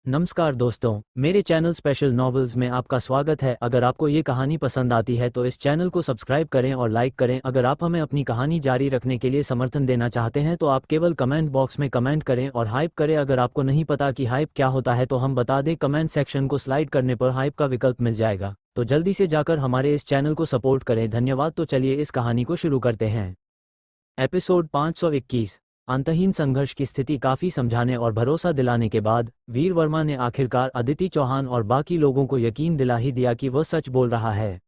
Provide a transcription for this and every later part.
नमस्कार दोस्तों, मेरे चैनल स्पेशल नॉवेल्स में आपका स्वागत है। अगर आपको ये कहानी पसंद आती है तो इस चैनल को सब्सक्राइब करें और लाइक करें। अगर आप हमें अपनी कहानी जारी रखने के लिए समर्थन देना चाहते हैं तो आप केवल कमेंट बॉक्स में कमेंट करें और हाइप करें। अगर आपको नहीं पता कि हाइप क्या होता है तो हम बता दें, कमेंट सेक्शन को स्लाइड करने पर हाइप का विकल्प मिल जाएगा। तो जल्दी से जाकर हमारे इस चैनल को सपोर्ट करें, धन्यवाद। तो चलिए इस कहानी को शुरू करते हैं। एपिसोड 521। अंतहीन संघर्ष की स्थिति। काफी समझाने और भरोसा दिलाने के बाद वीर वर्मा ने आखिरकार अदिति चौहान और बाकी लोगों को यकीन दिला ही दिया कि वह सच बोल रहा है।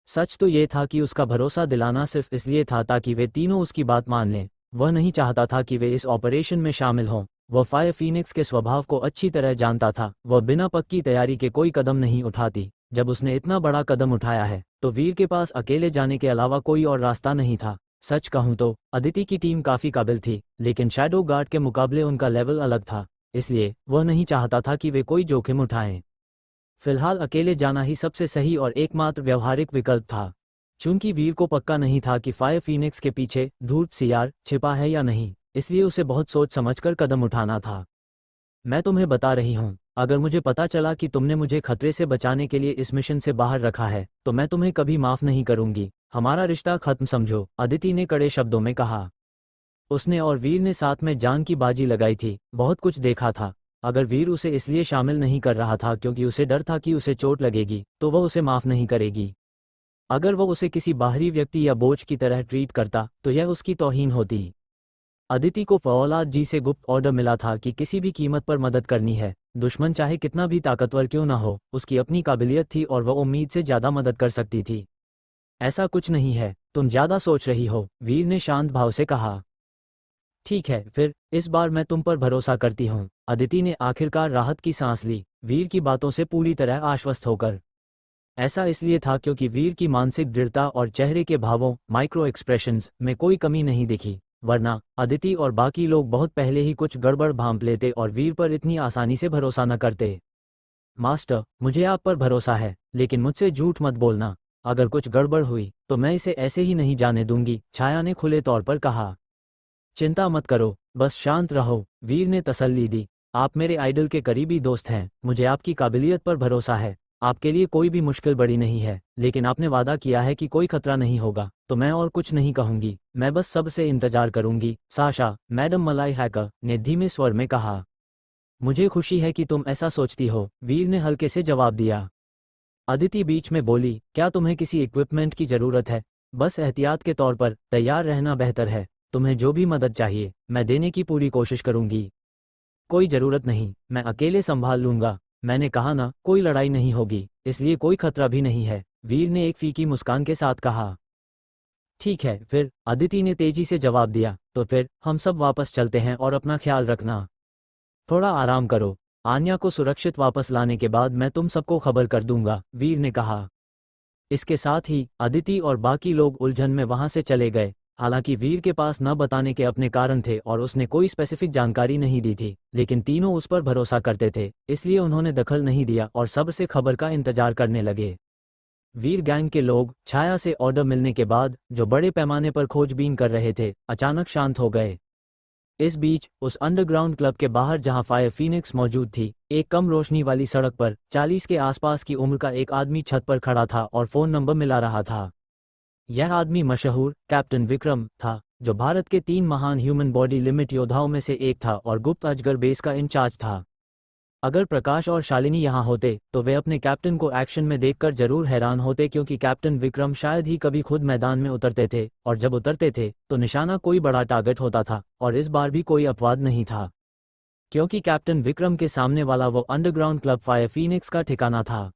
सच तो ये था कि उसका भरोसा दिलाना सिर्फ इसलिए था ताकि वे तीनों उसकी बात मान लें। वह नहीं चाहता था कि वे इस ऑपरेशन में शामिल हों। वह फायर फीनिक्स के स्वभाव को अच्छी तरह जानता था। वह बिना पक्की तैयारी के कोई कदम नहीं उठाती। जब उसने इतना बड़ा कदम उठाया है तो वीर के पास अकेले जाने के अलावा कोई और रास्ता नहीं था। सच कहूं तो अदिति की टीम काफी काबिल थी, लेकिन शैडो गार्ड के मुकाबले उनका लेवल अलग था, इसलिए वह नहीं चाहता था कि वे कोई जोखिम उठाएं। फिलहाल अकेले जाना ही सबसे सही और एकमात्र व्यवहारिक विकल्प था। चूंकि वीर को पक्का नहीं था कि फायर फीनिक्स के पीछे धूर्त सियार छिपा है या नहीं, इसलिए उसे बहुत सोच समझकर कदम उठाना था। मैं तुम्हें बता रही हूँ, अगर मुझे पता चला कि तुमने मुझे खतरे से बचाने के लिए इस मिशन से बाहर रखा है तो मैं तुम्हें कभी माफ नहीं करूंगी। हमारा रिश्ता खत्म समझो, अदिति ने कड़े शब्दों में कहा। उसने और वीर ने साथ में जान की बाजी लगाई थी, बहुत कुछ देखा था। अगर वीर उसे इसलिए शामिल नहीं कर रहा था क्योंकि उसे डर था कि उसे चोट लगेगी, तो वह उसे माफ नहीं करेगी। अगर वह उसे किसी बाहरी व्यक्ति या बोझ की तरह ट्रीट करता तो यह उसकी तौहीन होती। अदिति को फौलाद जी से गुप्त ऑर्डर मिला था कि किसी भी कीमत पर मदद करनी है। दुश्मन चाहे कितना भी ताकतवर क्यों न हो, उसकी अपनी काबिलियत थी और वह उम्मीद से ज्यादा मदद कर सकती थी। ऐसा कुछ नहीं है, तुम ज्यादा सोच रही हो, वीर ने शांत भाव से कहा। ठीक है, फिर इस बार मैं तुम पर भरोसा करती हूँ। अदिति ने आखिरकार राहत की सांस ली, वीर की बातों से पूरी तरह आश्वस्त होकर। ऐसा इसलिए था क्योंकि वीर की मानसिक दृढ़ता और चेहरे के भावों, माइक्रो एक्सप्रेशंस में कोई कमी नहीं दिखी। वरना अदिति और बाकी लोग बहुत पहले ही कुछ गड़बड़ भांप लेते और वीर पर इतनी आसानी से भरोसा न करते। मास्टर, मुझे आप पर भरोसा है, लेकिन मुझसे झूठ मत बोलना। अगर कुछ गड़बड़ हुई तो मैं इसे ऐसे ही नहीं जाने दूंगी, छाया ने खुले तौर पर कहा। चिंता मत करो, बस शांत रहो, वीर ने तसल्ली दी। आप मेरे आइडल के करीबी दोस्त हैं, मुझे आपकी काबिलियत पर भरोसा है। आपके लिए कोई भी मुश्किल बड़ी नहीं है, लेकिन आपने वादा किया है कि कोई खतरा नहीं होगा, तो मैं और कुछ नहीं कहूंगी। मैं बस सबसे इंतजार करूंगी। साशा, मैडम मलाई हैकर ने धीमे स्वर में कहा। मुझे खुशी है कि तुम ऐसा सोचती हो, वीर ने हल्के से जवाब दिया। अदिति बीच में बोली, क्या तुम्हें किसी इक्विपमेंट की जरूरत है? बस एहतियात के तौर पर तैयार रहना बेहतर है। तुम्हें जो भी मदद चाहिए मैं देने की पूरी कोशिश करूंगी। कोई जरूरत नहीं, मैं अकेले संभाल लूंगा। मैंने कहा ना, कोई लड़ाई नहीं होगी, इसलिए कोई खतरा भी नहीं है, वीर ने एक फीकी मुस्कान के साथ कहा। ठीक है फिर, अदिति ने तेजी से जवाब दिया, तो फिर हम सब वापस चलते हैं और अपना ख्याल रखना। थोड़ा आराम करो, आन्या को सुरक्षित वापस लाने के बाद मैं तुम सबको खबर कर दूंगा, वीर ने कहा। इसके साथ ही अदिति और बाकी लोग उलझन में वहां से चले गए। हालांकि वीर के पास न बताने के अपने कारण थे और उसने कोई स्पेसिफिक जानकारी नहीं दी थी, लेकिन तीनों उस पर भरोसा करते थे, इसलिए उन्होंने दखल नहीं दिया और सबसे खबर का इंतजार करने लगे। वीर गैंग के लोग छाया से ऑर्डर मिलने के बाद, जो बड़े पैमाने पर खोजबीन कर रहे थे, अचानक शांत हो गए। इस बीच उस अंडरग्राउंड क्लब के बाहर जहां फायर फीनिक्स मौजूद थी, एक कम रोशनी वाली सड़क पर 40 के आसपास की उम्र का एक आदमी छत पर खड़ा था और फोन नंबर मिला रहा था। यह आदमी मशहूर कैप्टन विक्रम था, जो भारत के 3 महान ह्यूमन बॉडी लिमिट योद्धाओं में से एक था और गुप्त अजगर बेस का इंचार्ज था। अगर प्रकाश और शालिनी यहाँ होते तो वे अपने कैप्टन को एक्शन में देखकर जरूर हैरान होते, क्योंकि कैप्टन विक्रम शायद ही कभी खुद मैदान में उतरते थे और जब उतरते थे तो निशाना कोई बड़ा टारगेट होता था, और इस बार भी कोई अपवाद नहीं था, क्योंकि कैप्टन विक्रम के सामने वाला वो अंडरग्राउंड क्लब फायर फीनिक्स का ठिकाना था।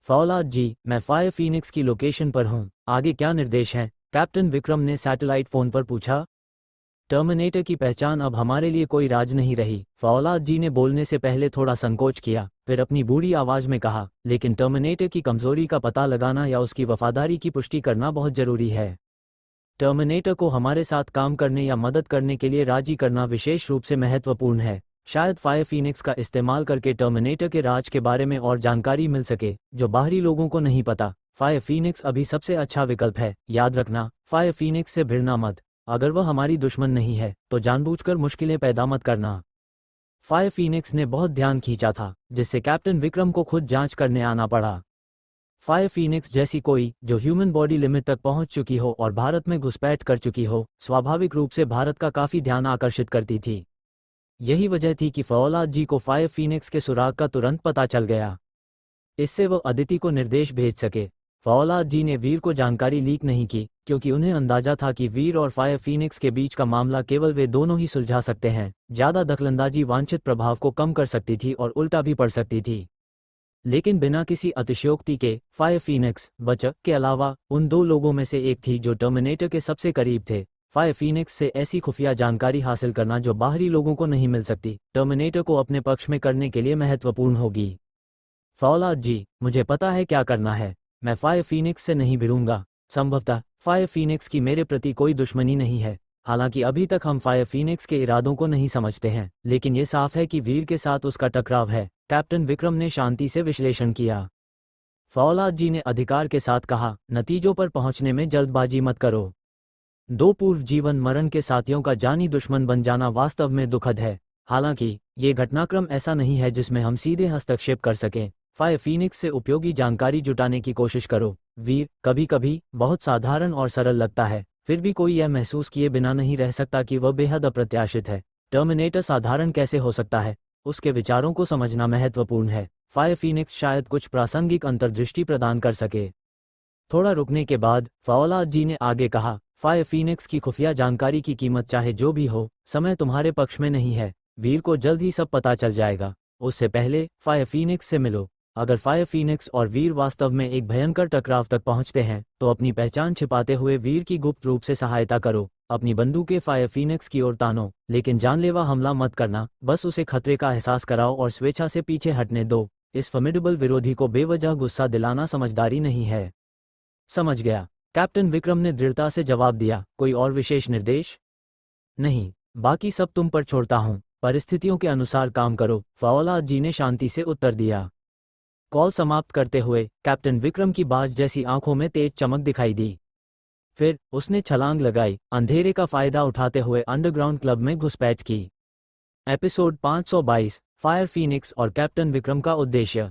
फौलाद जी, मैं फायर फीनिक्स की लोकेशन पर हूँ, आगे क्या निर्देश हैं? कैप्टन विक्रम ने सैटेलाइट फोन पर पूछा। टर्मिनेटर की पहचान अब हमारे लिए कोई राज नहीं रही, फौलाद जी ने बोलने से पहले थोड़ा संकोच किया, फिर अपनी बूढ़ी आवाज में कहा, लेकिन टर्मिनेटर की कमजोरी का पता लगाना या उसकी वफादारी की पुष्टि करना बहुत जरूरी है। टर्मिनेटर को हमारे साथ काम करने या मदद करने के लिए राजी करना विशेष रूप से महत्वपूर्ण है। शायद फायर फीनिक्स का इस्तेमाल करके टर्मिनेटर के राज के बारे में और जानकारी मिल सके, जो बाहरी लोगों को नहीं पता। फायर फीनिक्स अभी सबसे अच्छा विकल्प है, याद रखना, फायर फीनिक्स से भिड़ना मत। अगर वह हमारी दुश्मन नहीं है तो जानबूझकर मुश्किलें पैदा मत करना। फायर फीनिक्स ने बहुत ध्यान खींचा था, जिससे कैप्टन विक्रम को खुद जांच करने आना पड़ा। फायर फीनिक्स जैसी कोई जो ह्यूमन बॉडी लिमिट तक पहुंच चुकी हो और भारत में घुसपैठ कर चुकी हो, स्वाभाविक रूप से भारत का काफी ध्यान आकर्षित करती थी। यही वजह थी कि फौलाद जी को फायर फीनिक्स के सुराग का तुरंत पता चल गया। इससे वो अदिति को निर्देश भेज सके। फौलाद जी ने वीर को जानकारी लीक नहीं की, क्योंकि उन्हें अंदाजा था कि वीर और फायर फीनिक्स के बीच का मामला केवल वे दोनों ही सुलझा सकते हैं। ज्यादा दखलंदाजी वांछित प्रभाव को कम कर सकती थी और उल्टा भी पड़ सकती थी। लेकिन बिना किसी अतिशयोक्ति के, फायर फीनिक्स बचक के अलावा उन दो लोगों में से एक थी जो टर्मिनेटर के सबसे करीब थे। फायर फीनिक्स से ऐसी खुफिया जानकारी हासिल करना जो बाहरी लोगों को नहीं मिल सकती, टर्मिनेटर को अपने पक्ष में करने के लिए महत्वपूर्ण होगी। फौलाद जी, मुझे पता है क्या करना है। मैं फायर फीनिक्स से नहीं भिड़ूंगा। संभवतः फायर फीनिक्स की मेरे प्रति कोई दुश्मनी नहीं है। हालांकि अभी तक हम फायर फीनिक्स के इरादों को नहीं समझते हैं, लेकिन ये साफ है कि वीर के साथ उसका टकराव है। कैप्टन विक्रम ने शांति से विश्लेषण किया। फौलाद जी ने अधिकार के साथ कहा, नतीजों पर पहुंचने में जल्दबाजी मत करो। दो पूर्व जीवन मरण के साथियों का जानी दुश्मन बन जाना वास्तव में दुखद है। हालांकि ये घटनाक्रम ऐसा नहीं है जिसमें हम सीधे हस्तक्षेप कर सकें। फायर फीनिक्स से उपयोगी जानकारी जुटाने की कोशिश करो। वीर कभी कभी बहुत साधारण और सरल लगता है, फिर भी कोई यह महसूस किए बिना नहीं रह सकता कि वह बेहद अप्रत्याशित है। टर्मिनेटर साधारण कैसे हो सकता है, उसके विचारों को समझना महत्वपूर्ण है। फायर फीनिक्स शायद कुछ प्रासंगिक अंतर्दृष्टि प्रदान कर सके। थोड़ा रुकने के बाद फौलाद जी ने आगे कहा, फायर फीनिक्स की खुफिया जानकारी की कीमत चाहे जो भी हो, समय तुम्हारे पक्ष में नहीं है। वीर को जल्द ही सब पता चल जाएगा। उससे पहले फायर फीनिक्स से मिलो। अगर फायर फीनिक्स और वीर वास्तव में एक भयंकर टकराव तक पहुंचते हैं, तो अपनी पहचान छिपाते हुए वीर की गुप्त रूप से सहायता करो। अपनी बंदूकें फायर फीनिक्स की ओर तानो, लेकिन जानलेवा हमला मत करना। बस उसे खतरे का एहसास कराओ और स्वेच्छा से पीछे हटने दो। इस फॉर्मिडेबल विरोधी को बेवजह गुस्सा दिलाना समझदारी नहीं है। समझ गया, कैप्टन विक्रम ने दृढ़ता से जवाब दिया। कोई और विशेष निर्देश? नहीं, बाकी सब तुम पर छोड़ता हूं। परिस्थितियों के अनुसार काम करो, फौलाद जी ने शांति से उत्तर दिया। कॉल समाप्त करते हुए कैप्टन विक्रम की बाज जैसी आंखों में तेज चमक दिखाई दी। फिर उसने छलांग लगाई, अंधेरे का फायदा उठाते हुए अंडरग्राउंड क्लब में घुसपैठ की। एपिसोड 522, फायर फीनिक्स और कैप्टन विक्रम का उद्देश्य।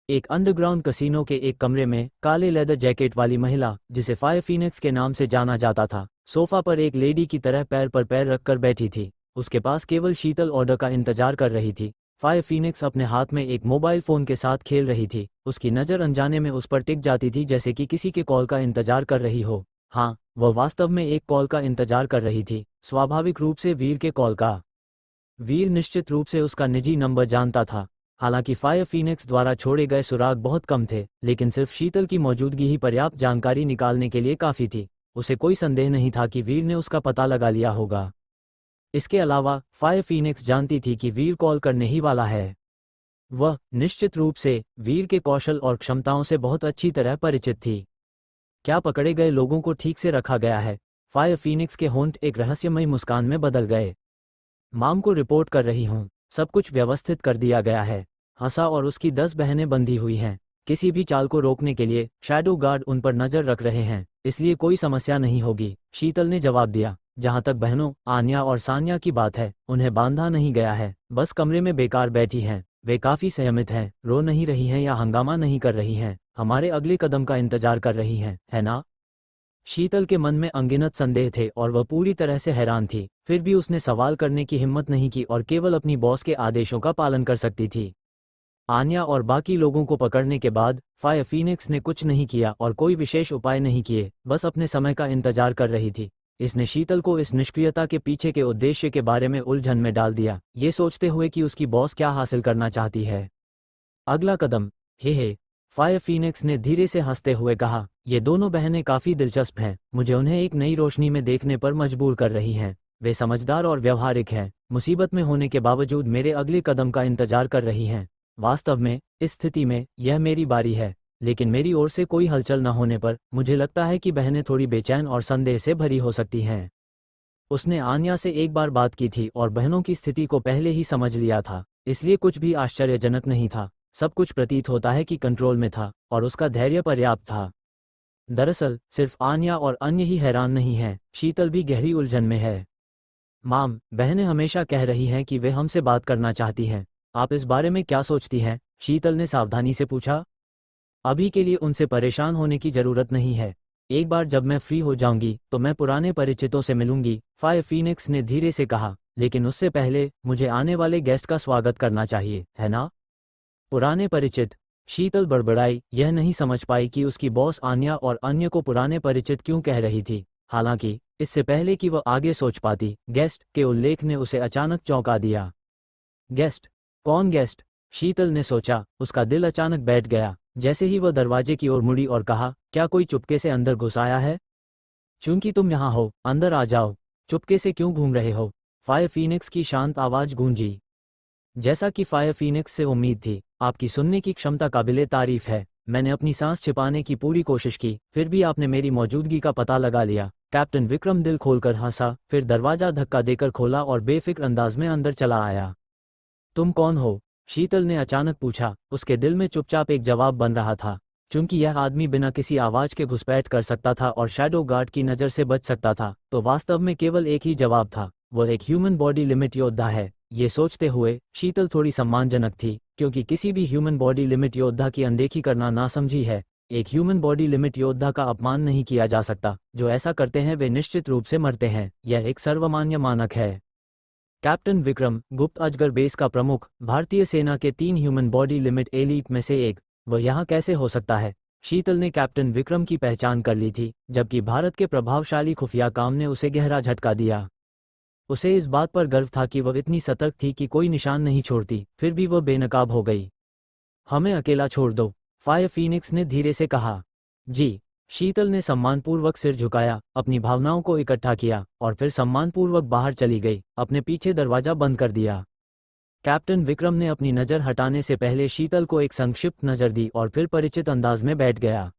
एक अंडरग्राउंड कसीनो के एक कमरे में काले लेदर जैकेट वाली महिला, जिसे फायर फीनिक्स के नाम से जाना जाता था, सोफा पर एक लेडी की तरह पैर पर पैर रखकर बैठी थी। उसके पास केवल शीतल ऑर्डर का इंतजार कर रही थी। फायर फीनिक्स अपने हाथ में एक मोबाइल फोन के साथ खेल रही थी। उसकी नज़र अनजाने में उस पर टिक जाती थी, जैसे कि किसी के कॉल का इंतजार कर रही हो। हाँ, वह वास्तव में एक कॉल का इंतजार कर रही थी, स्वाभाविक रूप से वीर के कॉल का। वीर निश्चित रूप से उसका निजी नंबर जानता था। हालांकि फायर फीनिक्स द्वारा छोड़े गए सुराग बहुत कम थे, लेकिन सिर्फ शीतल की मौजूदगी ही पर्याप्त जानकारी निकालने के लिए काफ़ी थी। उसे कोई संदेह नहीं था कि वीर ने उसका पता लगा लिया होगा। इसके अलावा फायर फीनिक्स जानती थी कि वीर कॉल करने ही वाला है। वह निश्चित रूप से वीर के कौशल और क्षमताओं से बहुत अच्छी तरह परिचित थी। क्या पकड़े गए लोगों को ठीक से रखा गया है? फायर फीनिक्स के होंठ एक रहस्यमयी मुस्कान में बदल गए। माम को रिपोर्ट कर रही हूँ, सब कुछ व्यवस्थित कर दिया गया है। हंसा और उसकी 10 बहनें बंधी हुई हैं। किसी भी चाल को रोकने के लिए शैडो गार्ड उन पर नजर रख रहे हैं, इसलिए कोई समस्या नहीं होगी, शीतल ने जवाब दिया। जहां तक बहनों आन्या और सान्या की बात है, उन्हें बांधा नहीं गया है, बस कमरे में बेकार बैठी हैं। वे काफी संयमित हैं, रो नहीं रही हैं या हंगामा नहीं कर रही हैं, हमारे अगले कदम का इंतजार कर रही हैं, है ना? शीतल के मन में अनगिनत संदेह थे और वह पूरी तरह से हैरान थी। फिर भी उसने सवाल करने की हिम्मत नहीं की और केवल अपनी बॉस के आदेशों का पालन कर सकती थी। आन्या और बाकी लोगों को पकड़ने के बाद फायर फीनिक्स ने कुछ नहीं किया और कोई विशेष उपाय नहीं किए, बस अपने समय का इंतजार कर रही थी। इसने शीतल को इस निष्क्रियता के पीछे के उद्देश्य के बारे में उलझन में डाल दिया, ये सोचते हुए कि उसकी बॉस क्या हासिल करना चाहती है। अगला कदम, हे फायर फीनिक्स ने धीरे से हंसते हुए कहा, ये दोनों बहनें काफी दिलचस्प हैं, मुझे उन्हें एक नई रोशनी में देखने पर मजबूर कर रही हैं। वे समझदार और व्यवहारिक हैं, मुसीबत में होने के बावजूद मेरे अगले कदम का इंतजार कर रही हैं। वास्तव में इस स्थिति में यह मेरी बारी है, लेकिन मेरी ओर से कोई हलचल न होने पर मुझे लगता है कि बहनें थोड़ी बेचैन और संदेह से भरी हो सकती हैं। उसने आन्या से एक बार बात की थी और बहनों की स्थिति को पहले ही समझ लिया था, इसलिए कुछ भी आश्चर्यजनक नहीं था। सब कुछ प्रतीत होता है कि कंट्रोल में था और उसका धैर्य पर्याप्त था। दरअसल सिर्फ आन्या और अन्य ही हैरान नहीं हैं, शीतल भी गहरी उलझन में है। माम, बहनें हमेशा कह रही हैं कि वे हमसे बात करना चाहती हैं। आप इस बारे में क्या सोचती हैं? शीतल ने सावधानी से पूछा। अभी के लिए उनसे परेशान होने की जरूरत नहीं है। एक बार जब मैं फ्री हो जाऊंगी तो मैं पुराने परिचितों से मिलूंगी, फायर फीनिक्स ने धीरे से कहा। लेकिन उससे पहले मुझे आने वाले गेस्ट का स्वागत करना चाहिए, है ना? पुराने परिचित? शीतल बड़बड़ाई, यह नहीं समझ पाई कि उसकी बॉस आन्या और अन्य को पुराने परिचित क्यों कह रही थी। हालांकि इससे पहले कि वह आगे सोच पाती, गेस्ट के उल्लेख ने उसे अचानक चौंका दिया। गेस्ट? कौन गेस्ट? शीतल ने सोचा। उसका दिल अचानक बैठ गया। जैसे ही वह दरवाजे की ओर मुड़ी और कहा, क्या कोई चुपके से अंदर घुस आया है? चूंकि तुम यहाँ हो, अंदर आ जाओ। चुपके से क्यों घूम रहे हो? फायर फीनिक्स की शांत आवाज गूंजी। जैसा कि फायर फीनिक्स से उम्मीद थी, आपकी सुनने की क्षमता काबिले तारीफ है। मैंने अपनी सांस छिपाने की पूरी कोशिश की, फिर भी आपने मेरी मौजूदगी का पता लगा लिया। कैप्टन विक्रम दिल खोलकर हंसा, फिर दरवाजा धक्का देकर खोला और बेफिक्र अंदाज में अंदर चला आया। तुम कौन हो? शीतल ने अचानक पूछा। उसके दिल में चुपचाप एक जवाब बन रहा था। चूंकि यह आदमी बिना किसी आवाज के घुसपैठ कर सकता था और शैडो गार्ड की नज़र से बच सकता था, तो वास्तव में केवल एक ही जवाब था, वह एक ह्यूमन बॉडी लिमिट योद्धा है। ये सोचते हुए शीतल थोड़ी सम्मानजनक थी, क्योंकि किसी भी ह्यूमन बॉडी लिमिट योद्धा की अनदेखी करना नासमझी है। एक ह्यूमन बॉडी लिमिट योद्धा का अपमान नहीं किया जा सकता। जो ऐसा करते हैं वे निश्चित रूप से मरते हैं। यह एक सर्वमान्य मानक है। कैप्टन विक्रम, गुप्त अजगर बेस का प्रमुख, भारतीय सेना के 3 ह्यूमन बॉडी लिमिट एलीट में से एक, वह यहाँ कैसे हो सकता है? शीतल ने कैप्टन विक्रम की पहचान कर ली थी, जबकि भारत के प्रभावशाली खुफिया काम ने उसे गहरा झटका दिया। उसे इस बात पर गर्व था कि वह इतनी सतर्क थी कि कोई निशान नहीं छोड़ती, फिर भी वह बेनकाब हो गई। हमें अकेला छोड़ दो, फायर फीनिक्स ने धीरे से कहा। जी। शीतल ने सम्मानपूर्वक सिर झुकाया, अपनी भावनाओं को इकट्ठा किया और फिर सम्मानपूर्वक बाहर चली गई, अपने पीछे दरवाजा बंद कर दिया। कैप्टन विक्रम ने अपनी नज़र हटाने से पहले शीतल को एक संक्षिप्त नज़र दी और फिर परिचित अंदाज में बैठ गया।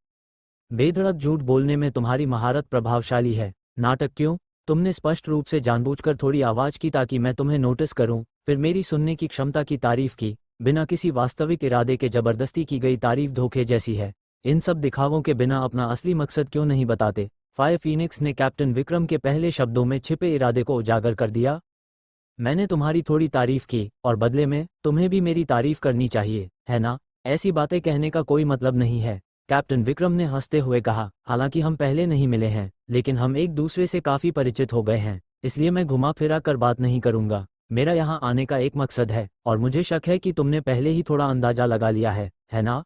बेधड़क झूठ बोलने में तुम्हारी महारत प्रभावशाली है। नाटक क्यों? तुमने स्पष्ट रूप से जानबूझकर थोड़ी आवाज़ की ताकि मैं तुम्हें नोटिस करूं, फिर मेरी सुनने की क्षमता की तारीफ की, बिना किसी वास्तविक इरादे के जबरदस्ती की गई तारीफ धोखे जैसी है। इन सब दिखावों के बिना अपना असली मकसद क्यों नहीं बताते? फायर फीनिक्स ने कैप्टन विक्रम के पहले शब्दों में छिपे इरादे को उजागर कर दिया। मैंने तुम्हारी थोड़ी तारीफ की और बदले में तुम्हें भी मेरी तारीफ करनी चाहिए, है ना? ऐसी बातें कहने का कोई मतलब नहीं है, कैप्टन विक्रम ने हंसते हुए कहा। हालांकि हम पहले नहीं मिले हैं, लेकिन हम एक दूसरे से काफी परिचित हो गए हैं, इसलिए मैं घुमा फिरा कर बात नहीं करूंगा। मेरा यहाँ आने का एक मकसद है, और मुझे शक है कि तुमने पहले ही थोड़ा अंदाजा लगा लिया है ना?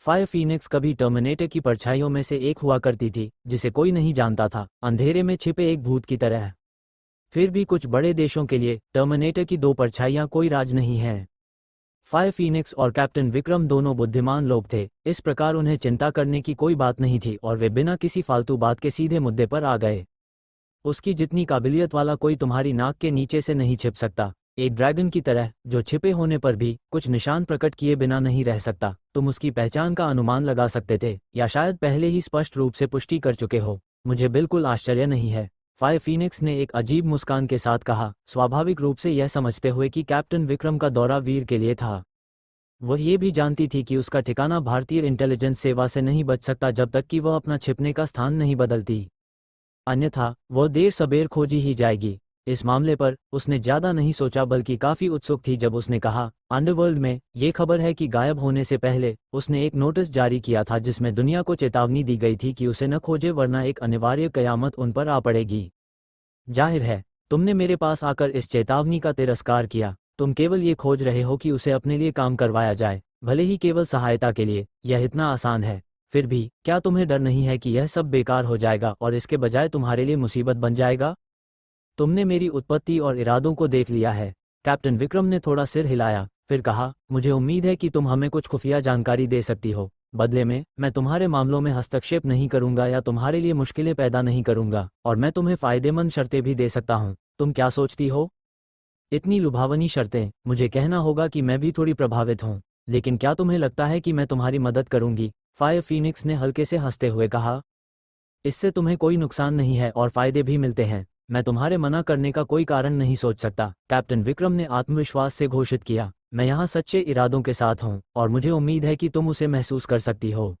फायर फीनिक्स कभी टर्मिनेटर की परछाइयों में से एक हुआ करती थी, जिसे कोई नहीं जानता था, अंधेरे में छिपे एक भूत की तरह। फिर भी कुछ बड़े देशों के लिए टर्मिनेटर की 2 परछाइयां कोई राज नहीं है। फायर फीनिक्स और कैप्टन विक्रम दोनों बुद्धिमान लोग थे, इस प्रकार उन्हें चिंता करने की कोई बात नहीं थी और वे बिना किसी फालतू बात के सीधे मुद्दे पर आ गए। उसकी जितनी काबिलियत वाला कोई तुम्हारी नाक के नीचे से नहीं छिप सकता, एक ड्रैगन की तरह जो छिपे होने पर भी कुछ निशान प्रकट किए बिना नहीं रह सकता। तुम उसकी पहचान का अनुमान लगा सकते थे, या शायद पहले ही स्पष्ट रूप से पुष्टि कर चुके हो। मुझे बिल्कुल आश्चर्य नहीं है, फायर फीनिक्स ने एक अजीब मुस्कान के साथ कहा, स्वाभाविक रूप से यह समझते हुए कि कैप्टन विक्रम का दौरा वीर के लिए था। वह ये भी जानती थी कि उसका ठिकाना भारतीय इंटेलिजेंस सेवा से नहीं बच सकता जब तक कि वह अपना छिपने का स्थान नहीं बदलती, अन्यथा वह देर सबेर खोजी ही जाएगी। इस मामले पर उसने ज्यादा नहीं सोचा, बल्कि काफी उत्सुक थी जब उसने कहा, अंडरवर्ल्ड में ये खबर है कि गायब होने से पहले उसने एक नोटिस जारी किया था जिसमें दुनिया को चेतावनी दी गई थी कि उसे न खोजे, वरना एक अनिवार्य कयामत उन पर आ पड़ेगी। जाहिर है तुमने मेरे पास आकर इस चेतावनी का तिरस्कार किया। तुम केवल ये खोज रहे हो कि उसे अपने लिए काम करवाया जाए, भले ही केवल सहायता के लिए। यह इतना आसान है। फिर भी क्या तुम्हें डर नहीं है कि यह सब बेकार हो जाएगा और इसके बजाय तुम्हारे लिए मुसीबत बन जाएगा? तुमने मेरी उत्पत्ति और इरादों को देख लिया है। कैप्टन विक्रम ने थोड़ा सिर हिलाया, फिर कहा, मुझे उम्मीद है कि तुम हमें कुछ खुफिया जानकारी दे सकती हो। बदले में मैं तुम्हारे मामलों में हस्तक्षेप नहीं करूंगा या तुम्हारे लिए मुश्किलें पैदा नहीं करूंगा, और मैं तुम्हें फायदेमंद शर्तें भी दे सकता हूं। तुम क्या सोचती हो? इतनी लुभावनी शर्तें? मुझे कहना होगा कि मैं भी थोड़ी प्रभावित हूं, लेकिन क्या तुम्हें लगता है कि मैं तुम्हारी मदद करूंगी? फायर फीनिक्स ने हल्के से हंसते हुए कहा, इससे तुम्हें कोई नुकसान नहीं है और फायदे भी मिलते हैं। मैं तुम्हारे मना करने का कोई कारण नहीं सोच सकता, कैप्टन विक्रम ने आत्मविश्वास से घोषित किया। मैं यहाँ सच्चे इरादों के साथ हूँ और मुझे उम्मीद है कि तुम उसे महसूस कर सकती हो।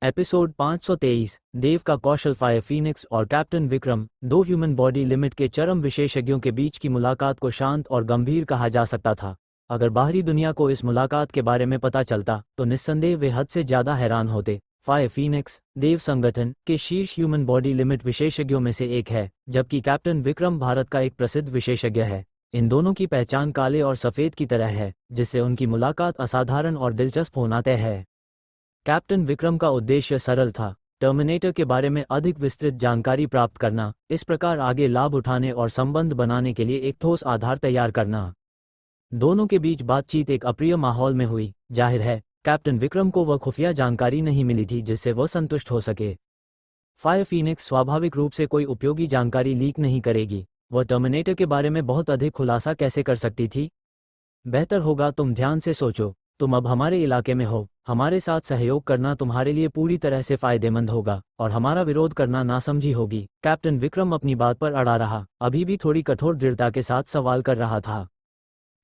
एपिसोड 523। देव का कौशल। फायर फीनिक्स और कैप्टन विक्रम, दो ह्यूमन बॉडी लिमिट के चरम विशेषज्ञों के बीच की मुलाकात को शांत और गंभीर कहा जा सकता था। अगर बाहरी दुनिया को इस मुलाकात के बारे में पता चलता तो निस्संदेह वे हद से ज्यादा हैरान होते। फायर फीनिक्स देव संगठन के शीर्ष ह्यूमन बॉडी लिमिट विशेषज्ञों में से एक है, जबकि कैप्टन विक्रम भारत का एक प्रसिद्ध विशेषज्ञ है। इन दोनों की पहचान काले और सफेद की तरह है, जिससे उनकी मुलाकात असाधारण और दिलचस्प होना तय है। कैप्टन विक्रम का उद्देश्य सरल था, टर्मिनेटर के बारे में अधिक विस्तृत जानकारी प्राप्त करना, इस प्रकार आगे लाभ उठाने और संबंध बनाने के लिए एक ठोस आधार तैयार करना। दोनों के बीच बातचीत एक अप्रिय माहौल में हुई। जाहिर है, कैप्टन विक्रम को वह खुफिया जानकारी नहीं मिली थी जिससे वह संतुष्ट हो सके। फायर फीनिक्स स्वाभाविक रूप से कोई उपयोगी जानकारी लीक नहीं करेगी। वह टर्मिनेटर के बारे में बहुत अधिक खुलासा कैसे कर सकती थी? बेहतर होगा तुम ध्यान से सोचो। तुम अब हमारे इलाके में हो, हमारे साथ सहयोग करना तुम्हारे लिए पूरी तरह से फायदेमंद होगा और हमारा विरोध करना नासमझी होगी। कैप्टन विक्रम अपनी बात पर अड़ा रहा, अभी भी थोड़ी कठोर दृढ़ता के साथ सवाल कर रहा था।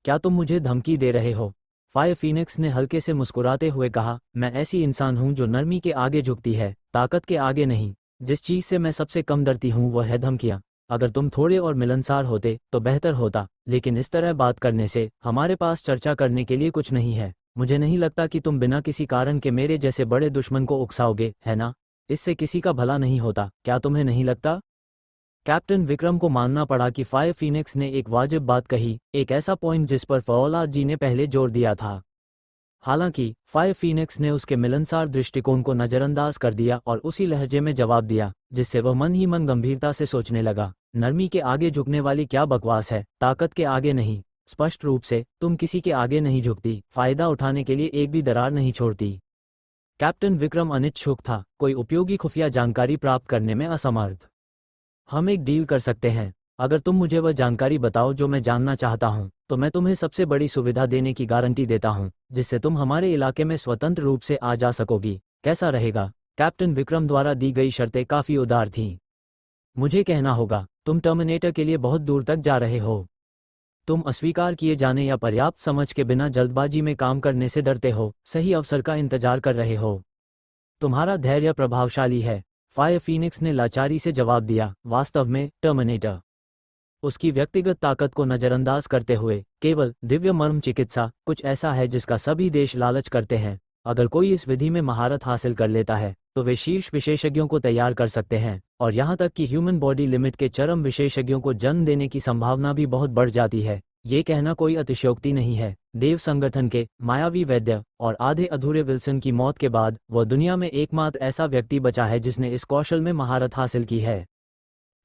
क्या तुम मुझे धमकी दे रहे हो? फायर फीनिक्स ने हल्के से मुस्कुराते हुए कहा, मैं ऐसी इंसान हूं जो नरमी के आगे झुकती है, ताकत के आगे नहीं। जिस चीज से मैं सबसे कम डरती हूं वह है धमकियां। अगर तुम थोड़े और मिलनसार होते तो बेहतर होता, लेकिन इस तरह बात करने से हमारे पास चर्चा करने के लिए कुछ नहीं है। मुझे नहीं लगता कि तुम बिना किसी कारण के मेरे जैसे बड़े दुश्मन को उकसाओगे, है ना? इससे किसी का भला नहीं होता, क्या तुम्हें नहीं लगता? कैप्टन विक्रम को मानना पड़ा कि फायर फीनिक्स ने एक वाजिब बात कही, एक ऐसा पॉइंट जिस पर फौलाद जी ने पहले जोर दिया था। हालांकि फायर फीनिक्स ने उसके मिलनसार दृष्टिकोण को नजरअंदाज कर दिया और उसी लहजे में जवाब दिया, जिससे वह मन ही मन गंभीरता से सोचने लगा। नरमी के आगे झुकने वाली क्या बकवास है, ताकत के आगे नहीं। स्पष्ट रूप से तुम किसी के आगे नहीं झुकती, फायदा उठाने के लिए एक भी दरार नहीं छोड़ती। कैप्टन विक्रम अनिच्छुक था, कोई उपयोगी खुफिया जानकारी प्राप्त करने में असमर्थ। हम एक डील कर सकते हैं। अगर तुम मुझे वह जानकारी बताओ जो मैं जानना चाहता हूं, तो मैं तुम्हें सबसे बड़ी सुविधा देने की गारंटी देता हूं, जिससे तुम हमारे इलाके में स्वतंत्र रूप से आ जा सकोगी। कैसा रहेगा? कैप्टन विक्रम द्वारा दी गई शर्तें काफी उदार थीं। मुझे कहना होगा, तुम टर्मिनेटर के लिए बहुत दूर तक जा रहे हो। तुम अस्वीकार किए जाने या पर्याप्त समझ के बिना जल्दबाजी में काम करने से डरते हो, सही अवसर का इंतजार कर रहे हो। तुम्हारा धैर्य प्रभावशाली है, फायर फीनिक्स ने लाचारी से जवाब दिया। वास्तव में टर्मिनेटर उसकी व्यक्तिगत ताकत को नजरअंदाज करते हुए केवल दिव्य मर्म चिकित्सा कुछ ऐसा है जिसका सभी देश लालच करते हैं। अगर कोई इस विधि में महारत हासिल कर लेता है तो वे शीर्ष विशेषज्ञों को तैयार कर सकते हैं, और यहाँ तक कि ह्यूमन बॉडी लिमिट के चरम विशेषज्ञों को जन्म देने की संभावना भी बहुत बढ़ जाती है। ये कहना कोई अतिशयोक्ति नहीं है। देव संगठन के मायावी वैद्य और आधे अधूरे विल्सन की मौत के बाद वह दुनिया में एकमात्र ऐसा व्यक्ति बचा है जिसने इस कौशल में महारत हासिल की है।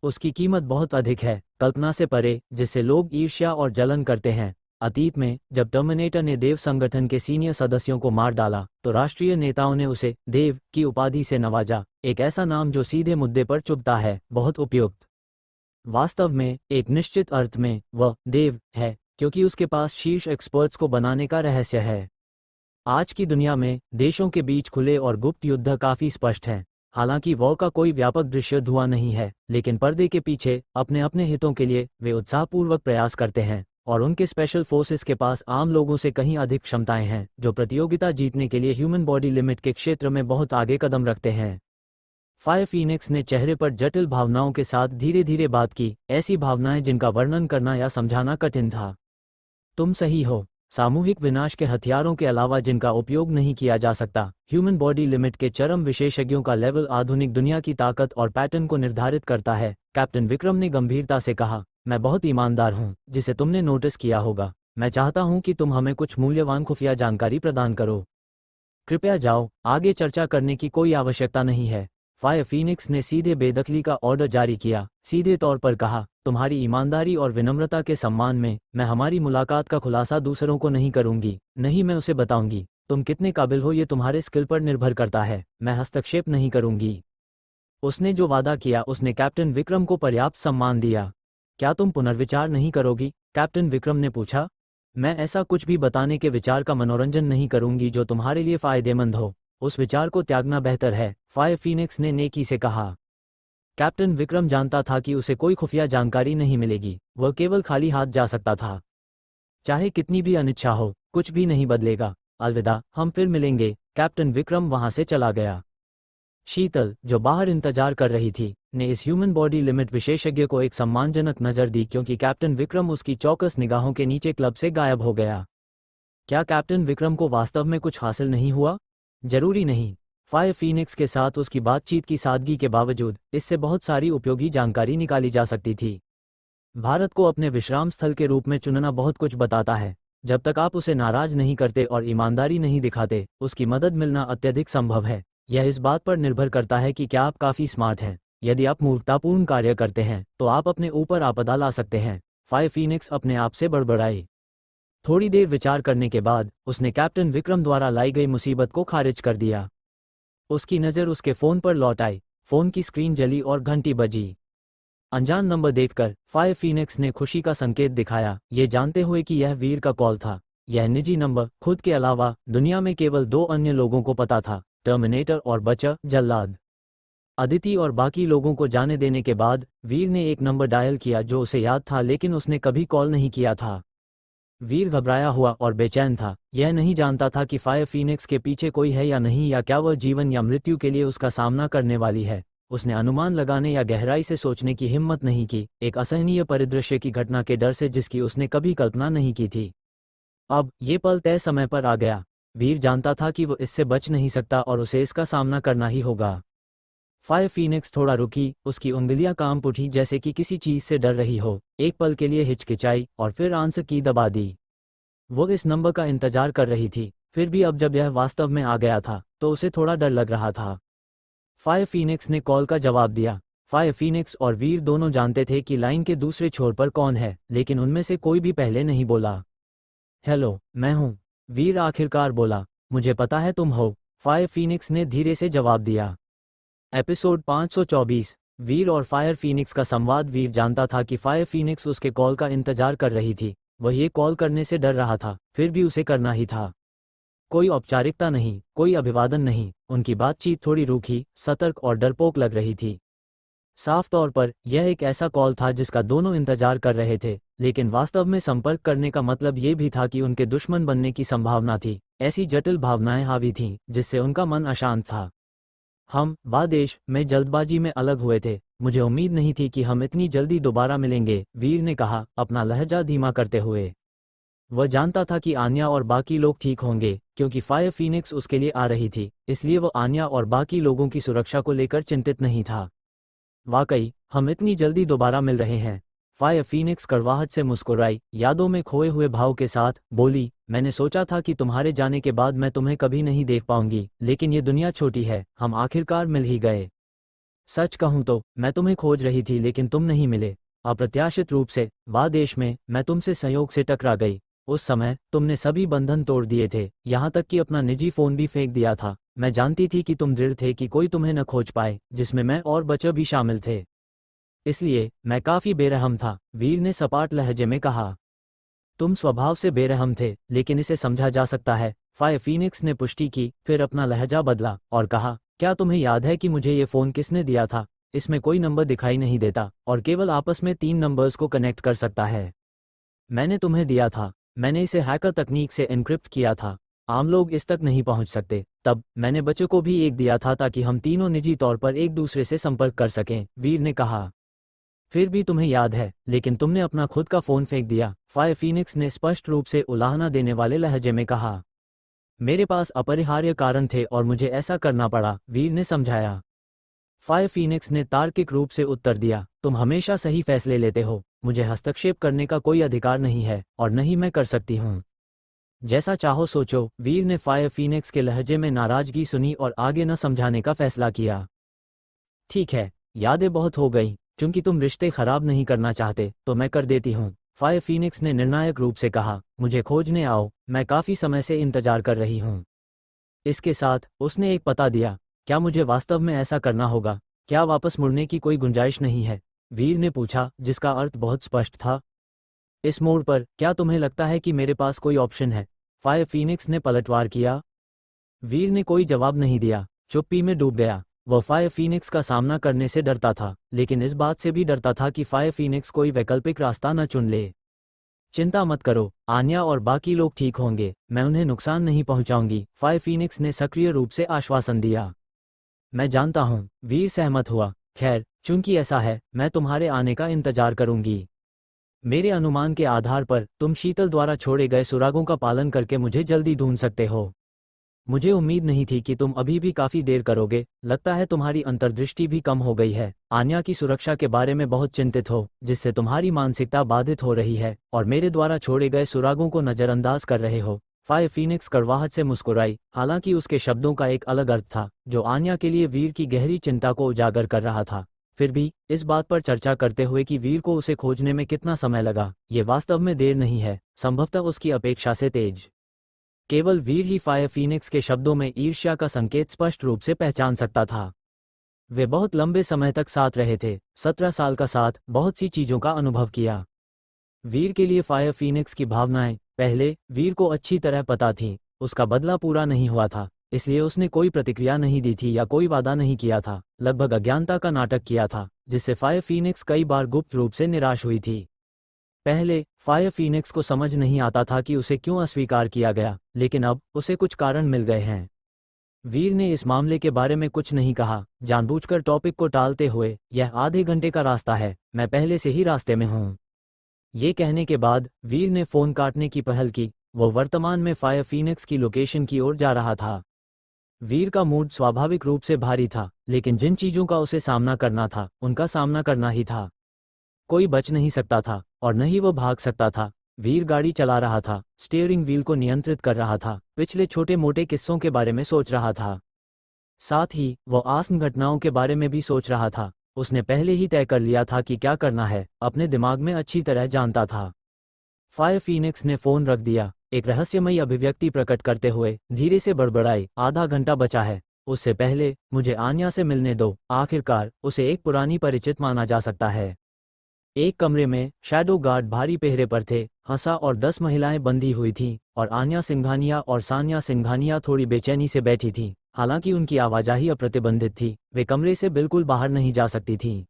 उसकी कीमत बहुत अधिक है, कल्पना से परे, जिससे लोग ईर्ष्या और जलन करते हैं। अतीत में जब टर्मिनेटर ने देव संगठन के सीनियर सदस्यों को मार डाला तो राष्ट्रीय नेताओं ने उसे देव की उपाधि से नवाजा, एक ऐसा नाम जो सीधे मुद्दे पर चुभता है, बहुत उपयुक्त। वास्तव में एक निश्चित अर्थ में वह देव है, क्योंकि उसके पास शीर्ष एक्सपर्ट्स को बनाने का रहस्य है। आज की दुनिया में देशों के बीच खुले और गुप्त युद्ध काफी स्पष्ट हैं। हालांकि वॉर का कोई व्यापक दृश्य धुआं नहीं है, लेकिन पर्दे के पीछे अपने अपने हितों के लिए वे उत्साहपूर्वक प्रयास करते हैं, और उनके स्पेशल फोर्सेस के पास आम लोगों से कहीं अधिक क्षमताएं हैं, जो प्रतियोगिता जीतने के लिए ह्यूमन बॉडी लिमिट के क्षेत्र में बहुत आगे कदम रखते हैं। फायर फीनिक्स ने चेहरे पर जटिल भावनाओं के साथ धीरे धीरे बात की, ऐसी भावनाएं जिनका वर्णन करना या समझाना कठिन था। तुम सही हो, सामूहिक विनाश के हथियारों के अलावा जिनका उपयोग नहीं किया जा सकता। ह्यूमन बॉडी लिमिट के चरम विशेषज्ञों का लेवल आधुनिक दुनिया की ताकत और पैटर्न को निर्धारित करता है। कैप्टन विक्रम ने गंभीरता से कहा, मैं बहुत ईमानदार हूं, जिसे तुमने नोटिस किया होगा। मैं चाहता हूं कि तुम हमें कुछ मूल्यवान खुफिया जानकारी प्रदान करो। कृपया जाओ, आगे चर्चा करने की कोई आवश्यकता नहीं है। फायर फीनिक्स ने सीधे बेदखली का ऑर्डर जारी किया, सीधे तौर पर कहा, तुम्हारी ईमानदारी और विनम्रता के सम्मान में मैं हमारी मुलाकात का खुलासा दूसरों को नहीं करूंगी, नहीं मैं उसे बताऊंगी। तुम कितने काबिल हो ये तुम्हारे स्किल पर निर्भर करता है, मैं हस्तक्षेप नहीं करूंगी। उसने जो वादा किया उसने कैप्टन विक्रम को पर्याप्त सम्मान दिया। क्या तुम पुनर्विचार नहीं करोगी? कैप्टन विक्रम ने पूछा। मैं ऐसा कुछ भी बताने के विचार का मनोरंजन नहीं करूंगी जो तुम्हारे लिए फायदेमंद हो। उस विचार को त्यागना बेहतर है, फायर फीनिक्स ने नेकी से कहा। कैप्टन विक्रम जानता था कि उसे कोई खुफिया जानकारी नहीं मिलेगी, वह केवल खाली हाथ जा सकता था। चाहे कितनी भी अनिच्छा हो, कुछ भी नहीं बदलेगा। अलविदा, हम फिर मिलेंगे। कैप्टन विक्रम वहां से चला गया। शीतल, जो बाहर इंतजार कर रही थी, ने इस ह्यूमन बॉडी लिमिट विशेषज्ञ को एक सम्मानजनक नज़र दी क्योंकि कैप्टन विक्रम उसकी चौकस निगाहों के नीचे क्लब से गायब हो गया। क्या कैप्टन विक्रम को वास्तव में कुछ हासिल नहीं हुआ? जरूरी नहीं। फायर फीनिक्स के साथ उसकी बातचीत की सादगी के बावजूद इससे बहुत सारी उपयोगी जानकारी निकाली जा सकती थी। भारत को अपने विश्राम स्थल के रूप में चुनना बहुत कुछ बताता है। जब तक आप उसे नाराज नहीं करते और ईमानदारी नहीं दिखाते, उसकी मदद मिलना अत्यधिक संभव है। यह इस बात पर निर्भर करता है कि क्या आप काफ़ी स्मार्ट हैं। यदि आप मूर्खतापूर्ण कार्य करते हैं तो आप अपने ऊपर आपदा ला सकते हैं। फायर फीनिक्स अपने आप से बड़बड़ाई। थोड़ी देर विचार करने के बाद उसने कैप्टन विक्रम द्वारा लाई गई मुसीबत को खारिज कर दिया। उसकी नज़र उसके फ़ोन पर लौट आई। फ़ोन की स्क्रीन जली और घंटी बजी। अनजान नंबर देखकर फायर फीनिक्स ने खुशी का संकेत दिखाया, ये जानते हुए कि यह वीर का कॉल था। यह निजी नंबर खुद के अलावा दुनिया में केवल 2 अन्य लोगों को पता था, टर्मिनेटर और बचा जल्लाद। अदिति और बाकी लोगों को जाने देने के बाद वीर ने एक नंबर डायल किया जो उसे याद था लेकिन उसने कभी कॉल नहीं किया था। वीर घबराया हुआ और बेचैन था। यह नहीं जानता था कि फायर फीनिक्स के पीछे कोई है या नहीं, या क्या वह जीवन या मृत्यु के लिए उसका सामना करने वाली है। उसने अनुमान लगाने या गहराई से सोचने की हिम्मत नहीं की, एक असहनीय परिदृश्य की घटना के डर से जिसकी उसने कभी कल्पना नहीं की थी। अब ये पल तय समय पर आ गया। वीर जानता था कि वो इससे बच नहीं सकता और उसे इसका सामना करना ही होगा। फायर फीनिक्स थोड़ा रुकी, उसकी उंगलियां कांप उठी जैसे कि किसी चीज से डर रही हो। एक पल के लिए हिचकिचाई और फिर आंसर की दबा दी। वो इस नंबर का इंतजार कर रही थी, फिर भी अब जब यह वास्तव में आ गया था तो उसे थोड़ा डर लग रहा था। फायर फीनिक्स ने कॉल का जवाब दिया। फायर फीनिक्स और वीर दोनों जानते थे कि लाइन के दूसरे छोर पर कौन है, लेकिन उनमें से कोई भी पहले नहीं बोला। हेलो, मैं हूँ, वीर आखिरकार बोला। मुझे पता है तुम हो, फायर फीनिक्स ने धीरे से जवाब दिया। एपिसोड 524, वीर और फायर फीनिक्स का संवाद। वीर जानता था कि फायर फीनिक्स उसके कॉल का इंतजार कर रही थी। वह ये कॉल करने से डर रहा था, फिर भी उसे करना ही था। कोई औपचारिकता नहीं, कोई अभिवादन नहीं, उनकी बातचीत थोड़ी रूखी, सतर्क और डरपोक लग रही थी। साफ तौर पर यह एक ऐसा कॉल था जिसका दोनों इंतजार कर रहे थे, लेकिन वास्तव में संपर्क करने का मतलब ये भी था कि उनके दुश्मन बनने की संभावना थी। ऐसी जटिल भावनाएं हावी थीं जिससे उनका मन अशांत था। हम बादेश में जल्दबाजी में अलग हुए थे। मुझे उम्मीद नहीं थी कि हम इतनी जल्दी दोबारा मिलेंगे, वीर ने कहा, अपना लहजा धीमा करते हुए। वह जानता था कि आन्या और बाकी लोग ठीक होंगे, क्योंकि फायर फीनिक्स उसके लिए आ रही थी, इसलिए वह आन्या और बाकी लोगों की सुरक्षा को लेकर चिंतित नहीं था। वाकई, हम इतनी जल्दी दोबारा मिल रहे हैं। फायर फीनिक्स कड़वाहट से मुस्कुराई, यादों में खोए हुए भाव के साथ बोली, मैंने सोचा था कि तुम्हारे जाने के बाद मैं तुम्हें कभी नहीं देख पाऊंगी, लेकिन ये दुनिया छोटी है, हम आखिरकार मिल ही गए। सच कहूं तो मैं तुम्हें खोज रही थी लेकिन तुम नहीं मिले। अप्रत्याशित रूप से बादेश में मैं तुमसे संयोग से टकरा गई। उस समय तुमने सभी बंधन तोड़ दिए थे, यहाँ तक कि अपना निजी फोन भी फेंक दिया था। मैं जानती थी कि तुम दृढ़ थे कि कोई तुम्हें न खोज पाए, जिसमें मैं और बच्चे भी शामिल थे। इसलिए मैं काफी बेरहम था, वीर ने सपाट लहजे में कहा। तुम स्वभाव से बेरहम थे, लेकिन इसे समझा जा सकता है, फायर फीनिक्स ने पुष्टि की, फिर अपना लहजा बदला और कहा, क्या तुम्हें याद है कि मुझे ये फ़ोन किसने दिया था? इसमें कोई नंबर दिखाई नहीं देता और केवल आपस में 3 नंबर्स को कनेक्ट कर सकता है। मैंने तुम्हें दिया था। मैंने इसे हैकर तकनीक से एन्क्रिप्ट किया था। आम लोग इस तक नहीं पहुंच सकते। तब मैंने बच्चों को भी एक दिया था ताकि हम तीनों निजी तौर पर एक दूसरे से संपर्क कर सकें, वीर ने कहा। फिर भी तुम्हें याद है, लेकिन तुमने अपना खुद का फ़ोन फेंक दिया, फायर फीनिक्स ने स्पष्ट रूप से उलाहना देने वाले लहजे में कहा। मेरे पास अपरिहार्य कारण थे और मुझे ऐसा करना पड़ा, वीर ने समझाया। फायर फीनिक्स ने तार्किक रूप से उत्तर दिया, तुम हमेशा सही फैसले लेते हो, मुझे हस्तक्षेप करने का कोई अधिकार नहीं है और न ही मैं कर सकती हूँ। जैसा चाहो सोचो, वीर ने फायर फीनिक्स के लहजे में नाराजगी सुनी और आगे न समझाने का फैसला किया। ठीक है, यादें बहुत हो गई, चूंकि तुम रिश्ते खराब नहीं करना चाहते तो मैं कर देती हूँ, फायर फीनिक्स ने निर्णायक रूप से कहा। मुझे खोजने आओ, मैं काफ़ी समय से इंतजार कर रही हूँ। इसके साथ उसने एक पता दिया। क्या मुझे वास्तव में ऐसा करना होगा? क्या वापस मुड़ने की कोई गुंजाइश नहीं है? वीर ने पूछा, जिसका अर्थ बहुत स्पष्ट था। इस मोड़ पर क्या तुम्हें लगता है कि मेरे पास कोई ऑप्शन है? फायर फीनिक्स ने पलटवार किया। वीर ने कोई जवाब नहीं दिया, चुप्पी में डूब गया। वह फायर फीनिक्स का सामना करने से डरता था, लेकिन इस बात से भी डरता था कि फायर फीनिक्स कोई वैकल्पिक रास्ता न चुन ले। चिंता मत करो, आन्या और बाकी लोग ठीक होंगे, मैं उन्हें नुकसान नहीं पहुंचाऊंगी, फायर फीनिक्स ने सक्रिय रूप से आश्वासन दिया। मैं जानता हूँ, वीर सहमत हुआ। खैर, चूंकि ऐसा है, मैं तुम्हारे आने का इंतजार करूंगी। मेरे अनुमान के आधार पर तुम शीतल द्वारा छोड़े गए सुरागों का पालन करके मुझे जल्दी ढूंढ सकते हो। मुझे उम्मीद नहीं थी कि तुम अभी भी काफी देर करोगे। लगता है तुम्हारी अंतर्दृष्टि भी कम हो गई है। आन्या की सुरक्षा के बारे में बहुत चिंतित हो, जिससे तुम्हारी मानसिकता बाधित हो रही है और मेरे द्वारा छोड़े गए सुरागों को नजरअंदाज कर रहे हो। फायर फीनिक्स कड़वाहट से मुस्कुराई, हालांकि उसके शब्दों का एक अलग अर्थ था जो आन्या के लिए वीर की गहरी चिंता को उजागर कर रहा था। फिर भी इस बात पर चर्चा करते हुए कि वीर को उसे खोजने में कितना समय लगा, ये वास्तव में देर नहीं है, संभवतः उसकी अपेक्षा से तेज। केवल वीर ही फायर फीनिक्स के शब्दों में ईर्ष्या का संकेत स्पष्ट रूप से पहचान सकता था। वे बहुत लंबे समय तक साथ रहे थे, 17 साल का साथ, बहुत सी चीजों का अनुभव किया। वीर के लिए फायर फीनिक्स की भावनाएं पहले वीर को अच्छी तरह पता थीं। उसका बदला पूरा नहीं हुआ था, इसलिए उसने कोई प्रतिक्रिया नहीं दी थी या कोई वादा नहीं किया था, लगभग अज्ञानता का नाटक किया था, जिससे फायर फीनिक्स कई बार गुप्त रूप से निराश हुई थी। पहले फायर फीनिक्स को समझ नहीं आता था कि उसे क्यों अस्वीकार किया गया, लेकिन अब उसे कुछ कारण मिल गए हैं। वीर ने इस मामले के बारे में कुछ नहीं कहा, जानबूझकर टॉपिक को टालते हुए, यह आधे घंटे का रास्ता है, मैं पहले से ही रास्ते में हूँ। ये कहने के बाद वीर ने फोन काटने की पहल की। वो वर्तमान में फायर फीनिक्स की लोकेशन की ओर जा रहा था। वीर का मूड स्वाभाविक रूप से भारी था, लेकिन जिन चीजों का उसे सामना करना था उनका सामना करना ही था। कोई बच नहीं सकता था और न ही वो भाग सकता था। वीर गाड़ी चला रहा था, स्टीयरिंग व्हील को नियंत्रित कर रहा था, पिछले छोटे मोटे किस्सों के बारे में सोच रहा था। साथ ही वो आसन्न घटनाओं के बारे में भी सोच रहा था। उसने पहले ही तय कर लिया था कि क्या करना है, अपने दिमाग में अच्छी तरह जानता था। फायर फीनिक्स ने फोन रख दिया, एक रहस्यमयी अभिव्यक्ति प्रकट करते हुए धीरे से बड़बड़ाई, आधा घंटा बचा है, उससे पहले मुझे आन्या से मिलने दो। आखिरकार उसे एक पुरानी परिचित माना जा सकता है। एक कमरे में शैडो गार्ड भारी पहरे पर थे। हंसा और 10 महिलाएं बंधी हुई थीं और आन्या सिंघानिया और सान्या सिंघानिया थोड़ी बेचैनी से बैठी थीं। हालांकि उनकी आवाजाही अप्रतिबंधित थी, वे कमरे से बिल्कुल बाहर नहीं जा सकती थीं।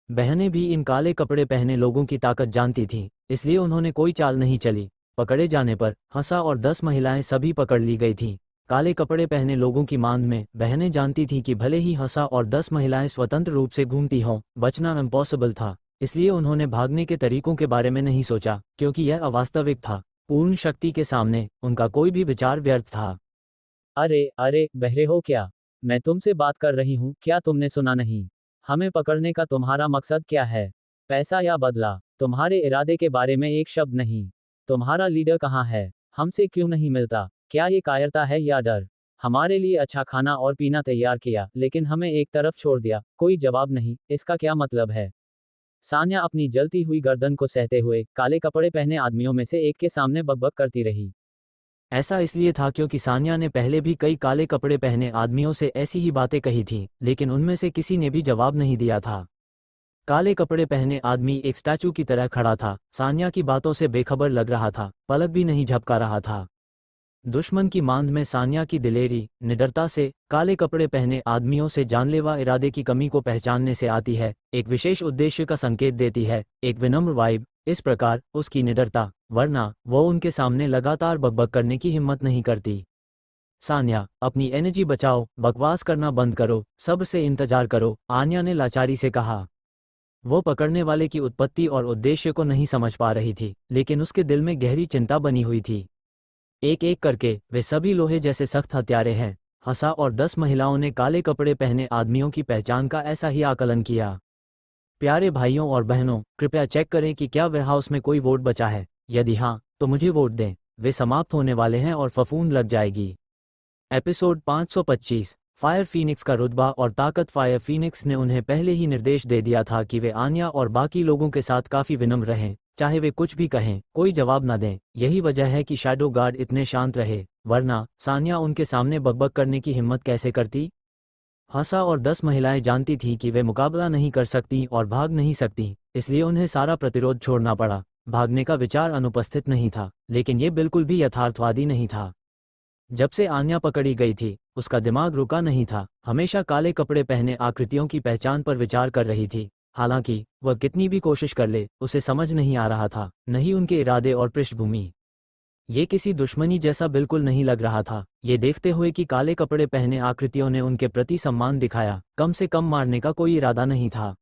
बहनें भी इन काले कपड़े पहने लोगों की ताकत जानती थीं, इसलिए उन्होंने कोई चाल नहीं चली। पकड़े जाने पर हंसा और 10 महिलाएं सभी पकड़ ली गई थीं। काले कपड़े पहने लोगों की मांद में बहनें जानती थीं कि भले ही हंसा और 10 महिलाएं स्वतंत्र रूप से घूमती हों, बचना इम्पॉसिबल था। इसलिए उन्होंने भागने के तरीकों के बारे में नहीं सोचा, क्योंकि यह अवास्तविक था। पूर्ण शक्ति के सामने उनका कोई भी विचार व्यर्थ था। अरे अरे, बहरे हो क्या? मैं तुमसे बात कर रही हूँ, क्या तुमने सुना नहीं? हमें पकड़ने का तुम्हारा मकसद क्या है? पैसा या बदला? तुम्हारे इरादे के बारे में एक शब्द नहीं। तुम्हारा लीडर कहाँ है? हमसे क्यों नहीं मिलता? क्या ये कायरता है या डर? हमारे लिए अच्छा खाना और पीना तैयार किया, लेकिन हमें एक तरफ छोड़ दिया। कोई जवाब नहीं, इसका क्या मतलब है? सान्या अपनी जलती हुई गर्दन को सहते हुए काले कपड़े पहने आदमियों में से एक के सामने बकबक करती रही। ऐसा इसलिए था क्योंकि सान्या ने पहले भी कई काले कपड़े पहने आदमियों से ऐसी ही बातें कही थीं, लेकिन उनमें से किसी ने भी जवाब नहीं दिया था। काले कपड़े पहने आदमी एक स्टैचू की तरह खड़ा था, सान्या की बातों से बेखबर लग रहा था, पलक भी नहीं झपका रहा था। दुश्मन की मांद में सान्या की दिलेरी, निडरता से काले कपड़े पहने आदमियों से जानलेवा इरादे की कमी को पहचानने से आती है, एक विशेष उद्देश्य का संकेत देती है, एक विनम्र वाइब। इस प्रकार उसकी निडरता, वरना वो उनके सामने लगातार बकबक करने की हिम्मत नहीं करती। सान्या, अपनी एनर्जी बचाओ, बकवास करना बंद करो, सब्र से इंतजार करो, आन्या ने लाचारी से कहा। वो पकड़ने वाले की उत्पत्ति और उद्देश्य को नहीं समझ पा रही थी, लेकिन उसके दिल में गहरी चिंता बनी हुई थी। एक एक करके वे सभी लोहे जैसे सख्त हत्यारे हैं। हंसा और 10 महिलाओं ने काले कपड़े पहने आदमियों की पहचान का ऐसा ही आकलन किया। प्यारे भाइयों और बहनों, कृपया चेक करें कि क्या वेयरहाउस में कोई वोट बचा है। यदि हाँ, तो मुझे वोट दें, वे समाप्त होने वाले हैं और फफूंद लग जाएगी। एपिसोड 525। फायर फीनिक्स का रुतबा और ताकत। फायर फीनिक्स ने उन्हें पहले ही निर्देश दे दिया था कि वे आन्या और बाकी लोगों के साथ काफी विनम्र रहें, चाहे वे कुछ भी कहें, कोई जवाब न दें। यही वजह है कि शैडो गार्ड इतने शांत रहे, वरना सान्या उनके सामने बकबक करने की हिम्मत कैसे करती? हंसा और 10 महिलाएं जानती थीं कि वे मुकाबला नहीं कर सकती और भाग नहीं सकती, इसलिए उन्हें सारा प्रतिरोध छोड़ना पड़ा। भागने का विचार अनुपस्थित नहीं था, लेकिन ये बिल्कुल भी यथार्थवादी नहीं था। जब से आन्या पकड़ी गई थी, उसका दिमाग रुका नहीं था, हमेशा काले कपड़े पहने आकृतियों की पहचान पर विचार कर रही थी। हालांकि वह कितनी भी कोशिश कर ले, उसे समझ नहीं आ रहा था, नहीं उनके इरादे और पृष्ठभूमि। ये किसी दुश्मनी जैसा बिल्कुल नहीं लग रहा था। ये देखते हुए कि काले कपड़े पहने आकृतियों ने उनके प्रति सम्मान दिखाया, कम से कम मारने का कोई इरादा नहीं था।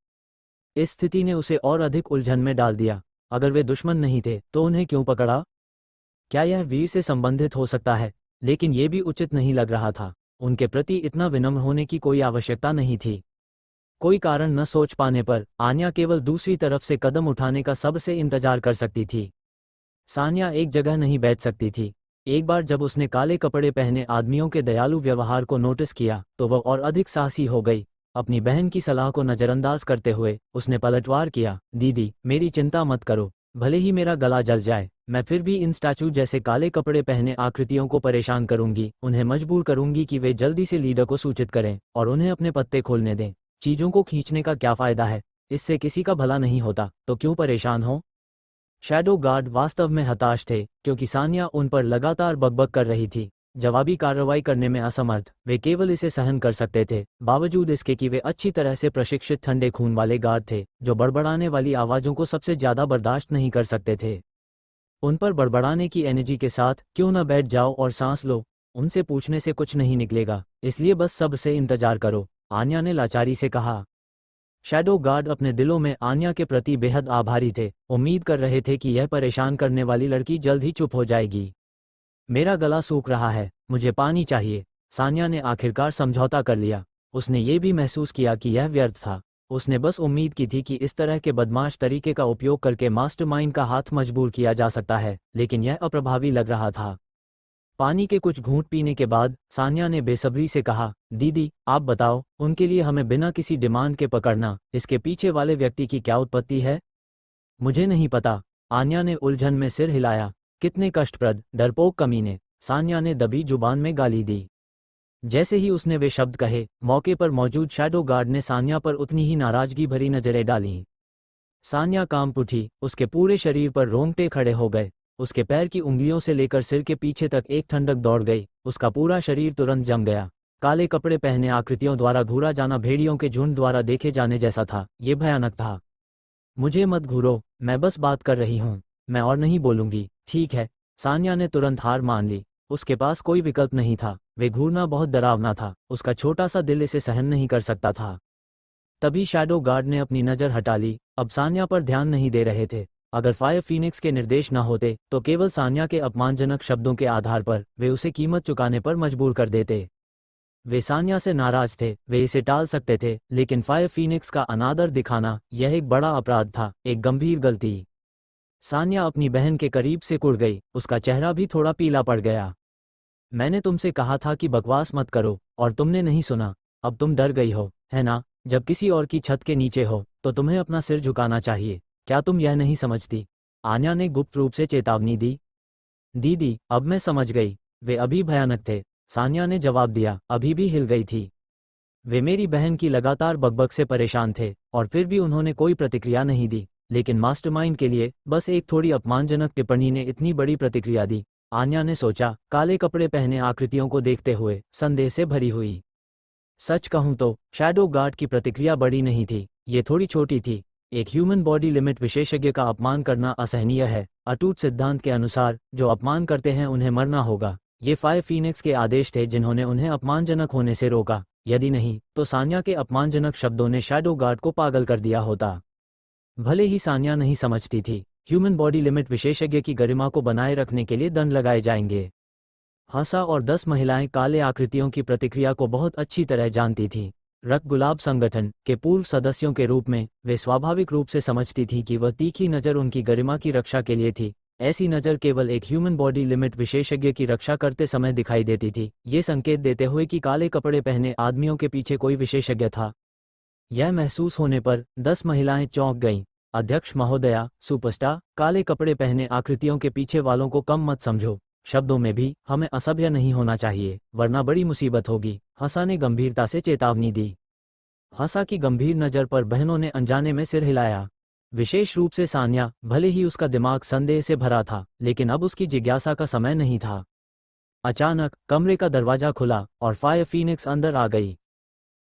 इस स्थिति ने उसे और अधिक उलझन में डाल दिया। अगर वे दुश्मन नहीं थे तो उन्हें क्यों पकड़ा? क्या यह वीर से संबंधित हो सकता है? लेकिन ये भी उचित नहीं लग रहा था। उनके प्रति इतना विनम्र होने की कोई आवश्यकता नहीं थी। कोई कारण न सोच पाने पर आन्या केवल दूसरी तरफ से कदम उठाने का सब्र से इंतजार कर सकती थी। सान्या एक जगह नहीं बैठ सकती थी। एक बार जब उसने काले कपड़े पहने आदमियों के दयालु व्यवहार को नोटिस किया तो वह और अधिक साहसी हो गई। अपनी बहन की सलाह को नज़रअंदाज करते हुए उसने पलटवार किया, दीदी मेरी चिंता मत करो, भले ही मेरा गला जल जाए, मैं फिर भी इन स्टैचू जैसे काले कपड़े पहने आकृतियों को परेशान करूंगी, उन्हें मजबूर करूंगी कि वे जल्दी से लीडर को सूचित करें और उन्हें अपने पत्ते खोलने दें। चीज़ों को खींचने का क्या फ़ायदा है? इससे किसी का भला नहीं होता, तो क्यों परेशान हो? शैडो गार्ड वास्तव में हताश थे क्योंकि सान्या उन पर लगातार बकबक कर रही थी। जवाबी कार्रवाई करने में असमर्थ, वे केवल इसे सहन कर सकते थे, बावजूद इसके कि वे अच्छी तरह से प्रशिक्षित ठंडे खून वाले गार्ड थे जो बड़बड़ाने वाली आवाज़ों को सबसे ज़्यादा बर्दाश्त नहीं कर सकते थे। उन पर बड़बड़ाने की एनर्जी के साथ क्यों न बैठ जाओ और सांस लो, उनसे पूछने से कुछ नहीं निकलेगा, इसलिए बस सब्र से इंतजार करो, आन्या ने लाचारी से कहा। शैडो गार्ड अपने दिलों में आन्या के प्रति बेहद आभारी थे, उम्मीद कर रहे थे कि यह परेशान करने वाली लड़की जल्द ही चुप हो जाएगी। मेरा गला सूख रहा है, मुझे पानी चाहिए। सान्या ने आखिरकार समझौता कर लिया। उसने ये भी महसूस किया कि यह व्यर्थ था। उसने बस उम्मीद की थी कि इस तरह के बदमाश तरीके का उपयोग करके मास्टरमाइंड का हाथ मजबूर किया जा सकता है, लेकिन यह अप्रभावी लग रहा था। पानी के कुछ घूंट पीने के बाद सान्या ने बेसब्री से कहा, दीदी आप बताओ, उनके लिए हमें बिना किसी डिमांड के पकड़ना, इसके पीछे वाले व्यक्ति की क्या उत्पत्ति है? मुझे नहीं पता। आन्या ने उलझन में सिर हिलाया। कितने कष्टप्रद, डरपोक कमीने, सान्या ने दबी जुबान में गाली दी। जैसे ही उसने वे शब्द कहे, मौके पर मौजूद शैडो गार्ड ने सान्या पर उतनी ही नाराजगी भरी नजरें डालीं। सान्या कांप उठी, उसके पूरे शरीर पर रोंगटे खड़े हो गए। उसके पैर की उंगलियों से लेकर सिर के पीछे तक एक ठंडक दौड़ गई, उसका पूरा शरीर तुरंत जम गया। काले कपड़े पहने आकृतियों द्वारा घूरा जाना भेड़ियों के झुंड द्वारा देखे जाने जैसा था। ये भयानक था। मुझे मत घूरो, मैं बस बात कर रही हूँ, मैं और नहीं बोलूंगी, ठीक है? सान्या ने तुरंत हार मान ली। उसके पास कोई विकल्प नहीं था, वे घूरना बहुत डरावना था, उसका छोटा सा दिल इसे सहन नहीं कर सकता था। तभी शैडो गार्ड ने अपनी नज़र हटा ली, अब सान्या पर ध्यान नहीं दे रहे थे। अगर फायर फीनिक्स के निर्देश न होते तो केवल सान्या के अपमानजनक शब्दों के आधार पर वे उसे कीमत चुकाने पर मजबूर कर देते। वे सान्या से नाराज थे, वे इसे टाल सकते थे, लेकिन फायर फीनिक्स का अनादर दिखाना यह एक बड़ा अपराध था, एक गंभीर गलती। सान्या अपनी बहन के करीब से कुड़ गई, उसका चेहरा भी थोड़ा पीला पड़ गया। मैंने तुमसे कहा था कि बकवास मत करो और तुमने नहीं सुना, अब तुम डर गई हो, है ना? जब किसी और की छत के नीचे हो तो तुम्हें अपना सिर झुकाना चाहिए, क्या तुम यह नहीं समझती? आन्या ने गुप्त रूप से चेतावनी दी। दीदी अब मैं समझ गई, वे अभी भयानक थे, सान्या ने जवाब दिया, अभी भी हिल गई थी। वे मेरी बहन की लगातार बकबक से परेशान थे और फिर भी उन्होंने कोई प्रतिक्रिया नहीं दी, लेकिन मास्टरमाइंड के लिए बस एक थोड़ी अपमानजनक टिप्पणी ने इतनी बड़ी प्रतिक्रिया दी। आन्या ने सोचा, काले कपड़े पहने आकृतियों को देखते हुए संदेह से भरी हुई। सच कहूं तो शैडो गार्ड की प्रतिक्रिया बड़ी नहीं थी, ये थोड़ी छोटी थी। एक ह्यूमन बॉडी लिमिट विशेषज्ञ का अपमान करना असहनीय है। अटूट सिद्धांत के अनुसार जो अपमान करते हैं उन्हें मरना होगा। ये फायर फीनिक्स के आदेश थे जिन्होंने उन्हें अपमानजनक होने से रोका, यदि नहीं तो सान्या के अपमानजनक शब्दों ने शैडो गार्ड को पागल कर दिया होता। भले ही सान्या नहीं समझती थी, ह्यूमन बॉडी लिमिट विशेषज्ञ की गरिमा को बनाए रखने के लिए दंड लगाए जाएंगे। हंसा और 10 महिलाएं काले आकृतियों की प्रतिक्रिया को बहुत अच्छी तरह जानती थीं। रक्त गुलाब संगठन के पूर्व सदस्यों के रूप में वे स्वाभाविक रूप से समझती थीं कि वह तीखी नज़र उनकी गरिमा की रक्षा के लिए थी। ऐसी नज़र केवल एक ह्यूमन बॉडी लिमिट विशेषज्ञ की रक्षा करते समय दिखाई देती थी, ये संकेत देते हुए कि काले कपड़े पहने आदमियों के पीछे कोई विशेषज्ञ था। यह महसूस होने पर 10 महिलाएं चौंक गईं। अध्यक्ष महोदया, सुपरस्टार, काले कपड़े पहने आकृतियों के पीछे वालों को कम मत समझो। शब्दों में भी हमें असभ्य नहीं होना चाहिए, वरना बड़ी मुसीबत होगी, हंसा ने गंभीरता से चेतावनी दी। हंसा की गंभीर नज़र पर बहनों ने अनजाने में सिर हिलाया। विशेष रूप से सान्या, भले ही उसका दिमाग संदेह से भरा था, लेकिन अब उसकी जिज्ञासा का समय नहीं था। अचानक कमरे का दरवाजा खुला और फायर फीनिक्स अंदर आ गई।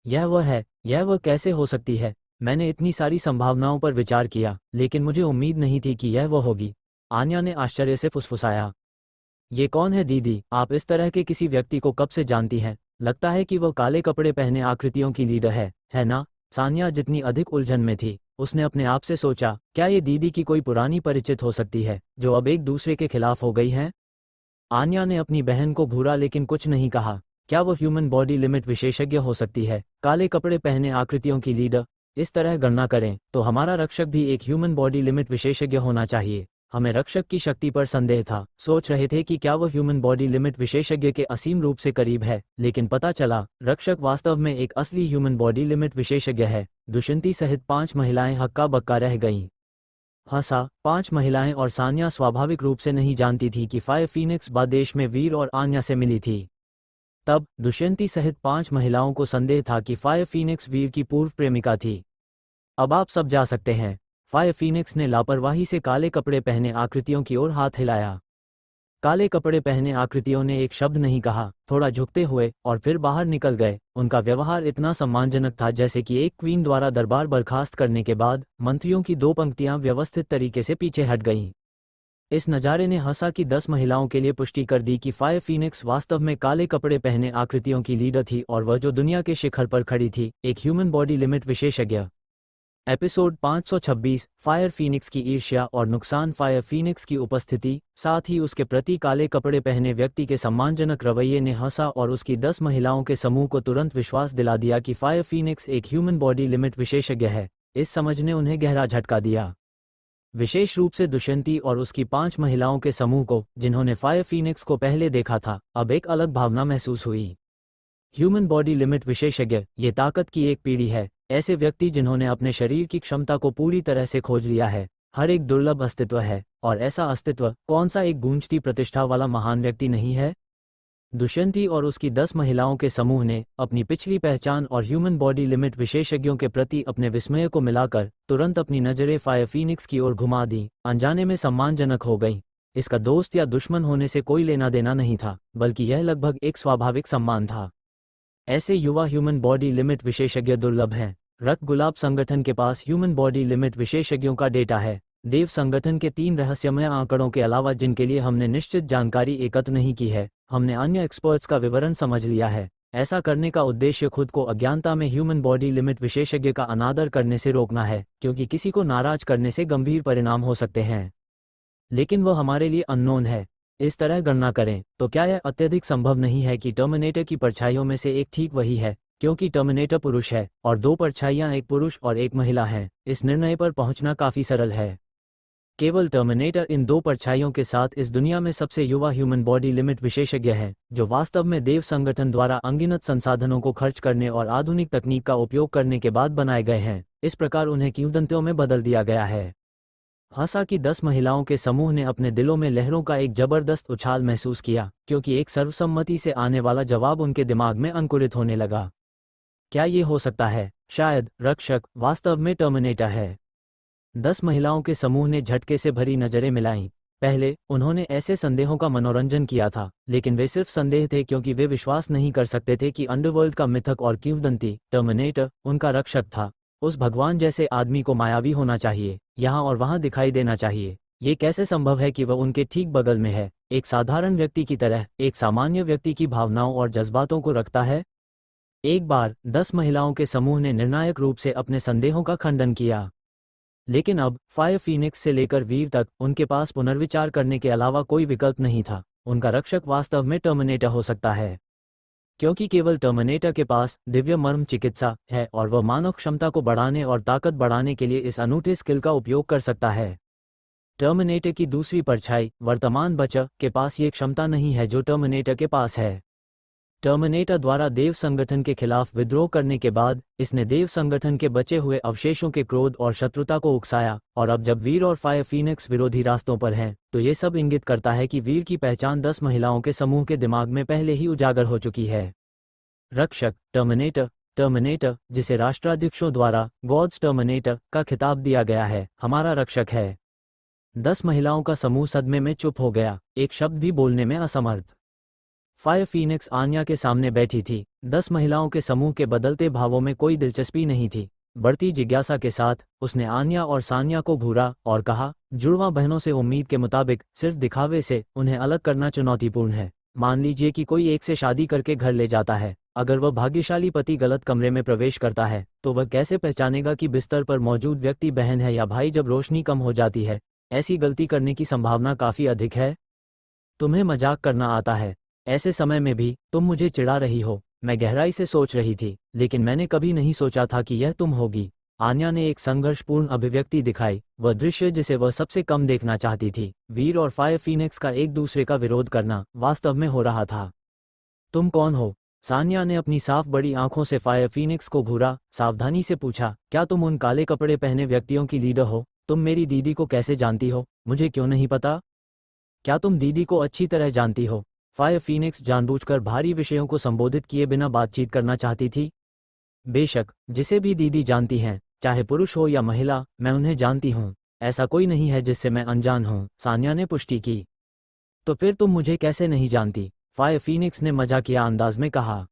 यह वह कैसे हो सकती है? मैंने इतनी सारी संभावनाओं पर विचार किया, लेकिन मुझे उम्मीद नहीं थी कि यह वह होगी, आन्या ने आश्चर्य से फुसफुसाया। ये कौन है दीदी? आप इस तरह के किसी व्यक्ति को कब से जानती हैं? लगता है कि वो काले कपड़े पहने आकृतियों की लीडर है ना? सान्या जितनी अधिक उलझन में थी, उसने अपने आप से सोचा, क्या ये दीदी की कोई पुरानी परिचित हो सकती है, जो अब एक दूसरे के खिलाफ हो गई हैं? आन्या ने अपनी बहन को घूरा लेकिन कुछ नहीं कहा। क्या वो ह्यूमन बॉडी लिमिट विशेषज्ञ हो सकती है? काले कपड़े पहने आकृतियों की लीडर? इस तरह गणना करें तो हमारा रक्षक भी एक ह्यूमन बॉडी लिमिट विशेषज्ञ होना चाहिए। हमें रक्षक की शक्ति पर संदेह था, सोच रहे थे कि क्या वो ह्यूमन बॉडी लिमिट विशेषज्ञ के असीम रूप से करीब है, लेकिन पता चला रक्षक वास्तव में एक असली ह्यूमन बॉडी लिमिट विशेषज्ञ है। दुष्यंती सहित 5 महिलाएं हक्का बक्का रह गईं। हंसा 5 महिलाएं और सान्या स्वाभाविक रूप से नहीं जानती थी कि फायर फीनिक्स बादेश में वीर और आन्या से मिली थी। तब दुष्यंती सहित 5 महिलाओं को संदेह था कि फायर फीनिक्स वीर की पूर्व प्रेमिका थी। अब आप सब जा सकते हैं। फायर फीनिक्स ने लापरवाही से काले कपड़े पहने आकृतियों की ओर हाथ हिलाया। काले कपड़े पहने आकृतियों ने एक शब्द नहीं कहा, थोड़ा झुकते हुए और फिर बाहर निकल गए। उनका व्यवहार इतना सम्मानजनक था जैसे कि एक क्वीन द्वारा दरबार बर्खास्त करने के बाद मंत्रियों की 2 पंक्तियां व्यवस्थित तरीके से पीछे हट गईं। इस नज़ारे ने हंसा की 10 महिलाओं के लिए पुष्टि कर दी कि फायर फीनिक्स वास्तव में काले कपड़े पहने आकृतियों की लीडर थी और वह जो दुनिया के शिखर पर खड़ी थी, एक ह्यूमन बॉडी लिमिट विशेषज्ञ। एपिसोड 526 फायर फीनिक्स की ईर्ष्या और नुकसान। फायर फीनिक्स की उपस्थिति, साथ ही उसके प्रति काले कपड़े पहने व्यक्ति के सम्मानजनक रवैये ने हंसा और उसकी 10 महिलाओं के समूह को तुरंत विश्वास दिला दिया कि फायर फीनिक्स एक ह्यूमन बॉडी लिमिट विशेषज्ञ है। इस समझ ने उन्हें गहरा झटका दिया, विशेष रूप से दुष्यंती और उसकी 5 महिलाओं के समूह को, जिन्होंने फायर फीनिक्स को पहले देखा था। अब एक अलग भावना महसूस हुई। ह्यूमन बॉडी लिमिट विशेषज्ञ, ये ताकत की एक पीढ़ी है। ऐसे व्यक्ति जिन्होंने अपने शरीर की क्षमता को पूरी तरह से खोज लिया है। हर एक दुर्लभ अस्तित्व है, और ऐसा अस्तित्व कौन सा एक गूंजती प्रतिष्ठा वाला महान व्यक्ति नहीं है? दुष्यंती और उसकी 10 महिलाओं के समूह ने अपनी पिछली पहचान और ह्यूमन बॉडी लिमिट विशेषज्ञों के प्रति अपने विस्मय को मिलाकर तुरंत अपनी नज़रें फायर फीनिक्स की ओर घुमा दी। अनजाने में सम्मानजनक हो गई। इसका दोस्त या दुश्मन होने से कोई लेना देना नहीं था, बल्कि यह लगभग एक स्वाभाविक सम्मान था। ऐसे युवा ह्यूमन बॉडी लिमिट विशेषज्ञ दुर्लभ हैं। रक्त गुलाब संगठन के पास ह्यूमन बॉडी लिमिट विशेषज्ञों का डेटा है। देव संगठन के 3 रहस्यमय आंकड़ों के अलावा, जिनके लिए हमने निश्चित जानकारी एकत्र नहीं की है, हमने अन्य एक्सपर्ट्स का विवरण समझ लिया है। ऐसा करने का उद्देश्य खुद को अज्ञानता में ह्यूमन बॉडी लिमिट विशेषज्ञ का अनादर करने से रोकना है, क्योंकि किसी को नाराज करने से गंभीर परिणाम हो सकते हैं। लेकिन वह हमारे लिए अननोन है। इस तरह गणना करें तो क्या यह अत्यधिक संभव नहीं है कि टर्मिनेटर की परछाइयों में से एक ठीक वही है, क्योंकि टर्मिनेटर पुरुष है और 2 परछाइयां एक पुरुष और एक महिला हैं। इस निर्णय पर पहुंचना काफी सरल है। केवल टर्मिनेटर इन 2 परछाइयों के साथ इस दुनिया में सबसे युवा ह्यूमन बॉडी लिमिट विशेषज्ञ है, जो वास्तव में देव संगठन द्वारा अनगिनत संसाधनों को खर्च करने और आधुनिक तकनीक का उपयोग करने के बाद बनाए गए हैं। इस प्रकार उन्हें किंवदंतियों में बदल दिया गया है। हंसा की 10 महिलाओं के समूह ने अपने दिलों में लहरों का एक जबरदस्त उछाल महसूस किया, क्योंकि एक सर्वसम्मति से आने वाला जवाब उनके दिमाग में अंकुरित होने लगा। क्या ये हो सकता है? शायद रक्षक वास्तव में टर्मिनेटर है। 10 महिलाओं के समूह ने झटके से भरी नजरें मिलाईं। पहले उन्होंने ऐसे संदेहों का मनोरंजन किया था, लेकिन वे सिर्फ संदेह थे क्योंकि वे विश्वास नहीं कर सकते थे कि अंडरवर्ल्ड का मिथक और किंवदंती टर्मिनेटर उनका रक्षक था। उस भगवान जैसे आदमी को मायावी होना चाहिए, यहाँ और वहाँ दिखाई देना चाहिए। ये कैसे संभव है कि वह उनके ठीक बगल में है, एक साधारण व्यक्ति की तरह, एक सामान्य व्यक्ति की भावनाओं और जज्बातों को रखता है? एक बार 10 महिलाओं के समूह ने निर्णायक रूप से अपने संदेहों का खंडन किया। लेकिन अब फायर फीनिक्स से लेकर वीर तक उनके पास पुनर्विचार करने के अलावा कोई विकल्प नहीं था। उनका रक्षक वास्तव में टर्मिनेटर हो सकता है, क्योंकि केवल टर्मिनेटर के पास दिव्य मर्म चिकित्सा है और वह मानव क्षमता को बढ़ाने और ताकत बढ़ाने के लिए इस अनूठे स्किल का उपयोग कर सकता है। टर्मिनेटर की दूसरी परछाई वर्तमान बचा के पास ये क्षमता नहीं है जो टर्मिनेटर के पास है। टर्मिनेटर द्वारा देव संगठन के खिलाफ विद्रोह करने के बाद इसने देव संगठन के बचे हुए अवशेषों के क्रोध और शत्रुता को उकसाया, और अब जब वीर और फायर फीनिक्स विरोधी रास्तों पर हैं, तो ये सब इंगित करता है कि वीर की पहचान 10 महिलाओं के समूह के दिमाग में पहले ही उजागर हो चुकी है। रक्षक टर्मिनेटर जिसे राष्ट्राध्यक्षों द्वारा गॉड्स टर्मिनेटर का खिताब दिया गया है, हमारा रक्षक है। 10 महिलाओं का समूह सदमे में चुप हो गया, एक शब्द भी बोलने में असमर्थ। फायर फीनिक्स आन्या के सामने बैठी थी। 10 महिलाओं के समूह के बदलते भावों में कोई दिलचस्पी नहीं थी। बढ़ती जिज्ञासा के साथ उसने आन्या और सान्या को घूरा और कहा, जुड़वां बहनों से उम्मीद के मुताबिक सिर्फ दिखावे से उन्हें अलग करना चुनौतीपूर्ण है। मान लीजिए कि कोई एक से शादी करके घर ले जाता है। अगर वह भाग्यशाली पति गलत कमरे में प्रवेश करता है तो वह कैसे पहचानेगा कि बिस्तर पर मौजूद व्यक्ति बहन है या भाई जब रोशनी कम हो जाती है? ऐसी गलती करने की संभावना काफ़ी अधिक है। तुम्हें मजाक करना आता है। ऐसे समय में भी तुम मुझे चिढ़ा रही हो। मैं गहराई से सोच रही थी, लेकिन मैंने कभी नहीं सोचा था कि यह तुम होगी। आन्या ने एक संघर्षपूर्ण अभिव्यक्ति दिखाई, वह दृश्य जिसे वह सबसे कम देखना चाहती थी। वीर और फायर फीनिक्स का एक दूसरे का विरोध करना वास्तव में हो रहा था। तुम कौन हो? सान्या ने अपनी साफ बड़ी आंखों से फायर फीनिक्स को घूरा, सावधानी से पूछा, क्या तुम उन काले कपड़े पहने व्यक्तियों की लीडर हो? तुम मेरी दीदी को कैसे जानती हो? मुझे क्यों नहीं पता? क्या तुम दीदी को अच्छी तरह जानती हो? फायर फीनिक्स जानबूझकर भारी विषयों को संबोधित किए बिना बातचीत करना चाहती थी। बेशक, जिसे भी दीदी जानती हैं, चाहे पुरुष हो या महिला, मैं उन्हें जानती हूँ। ऐसा कोई नहीं है जिससे मैं अनजान हूँ, सान्या ने पुष्टि की। तो फिर तुम मुझे कैसे नहीं जानती? फायर फीनिक्स ने मजाकिया अंदाज में कहा।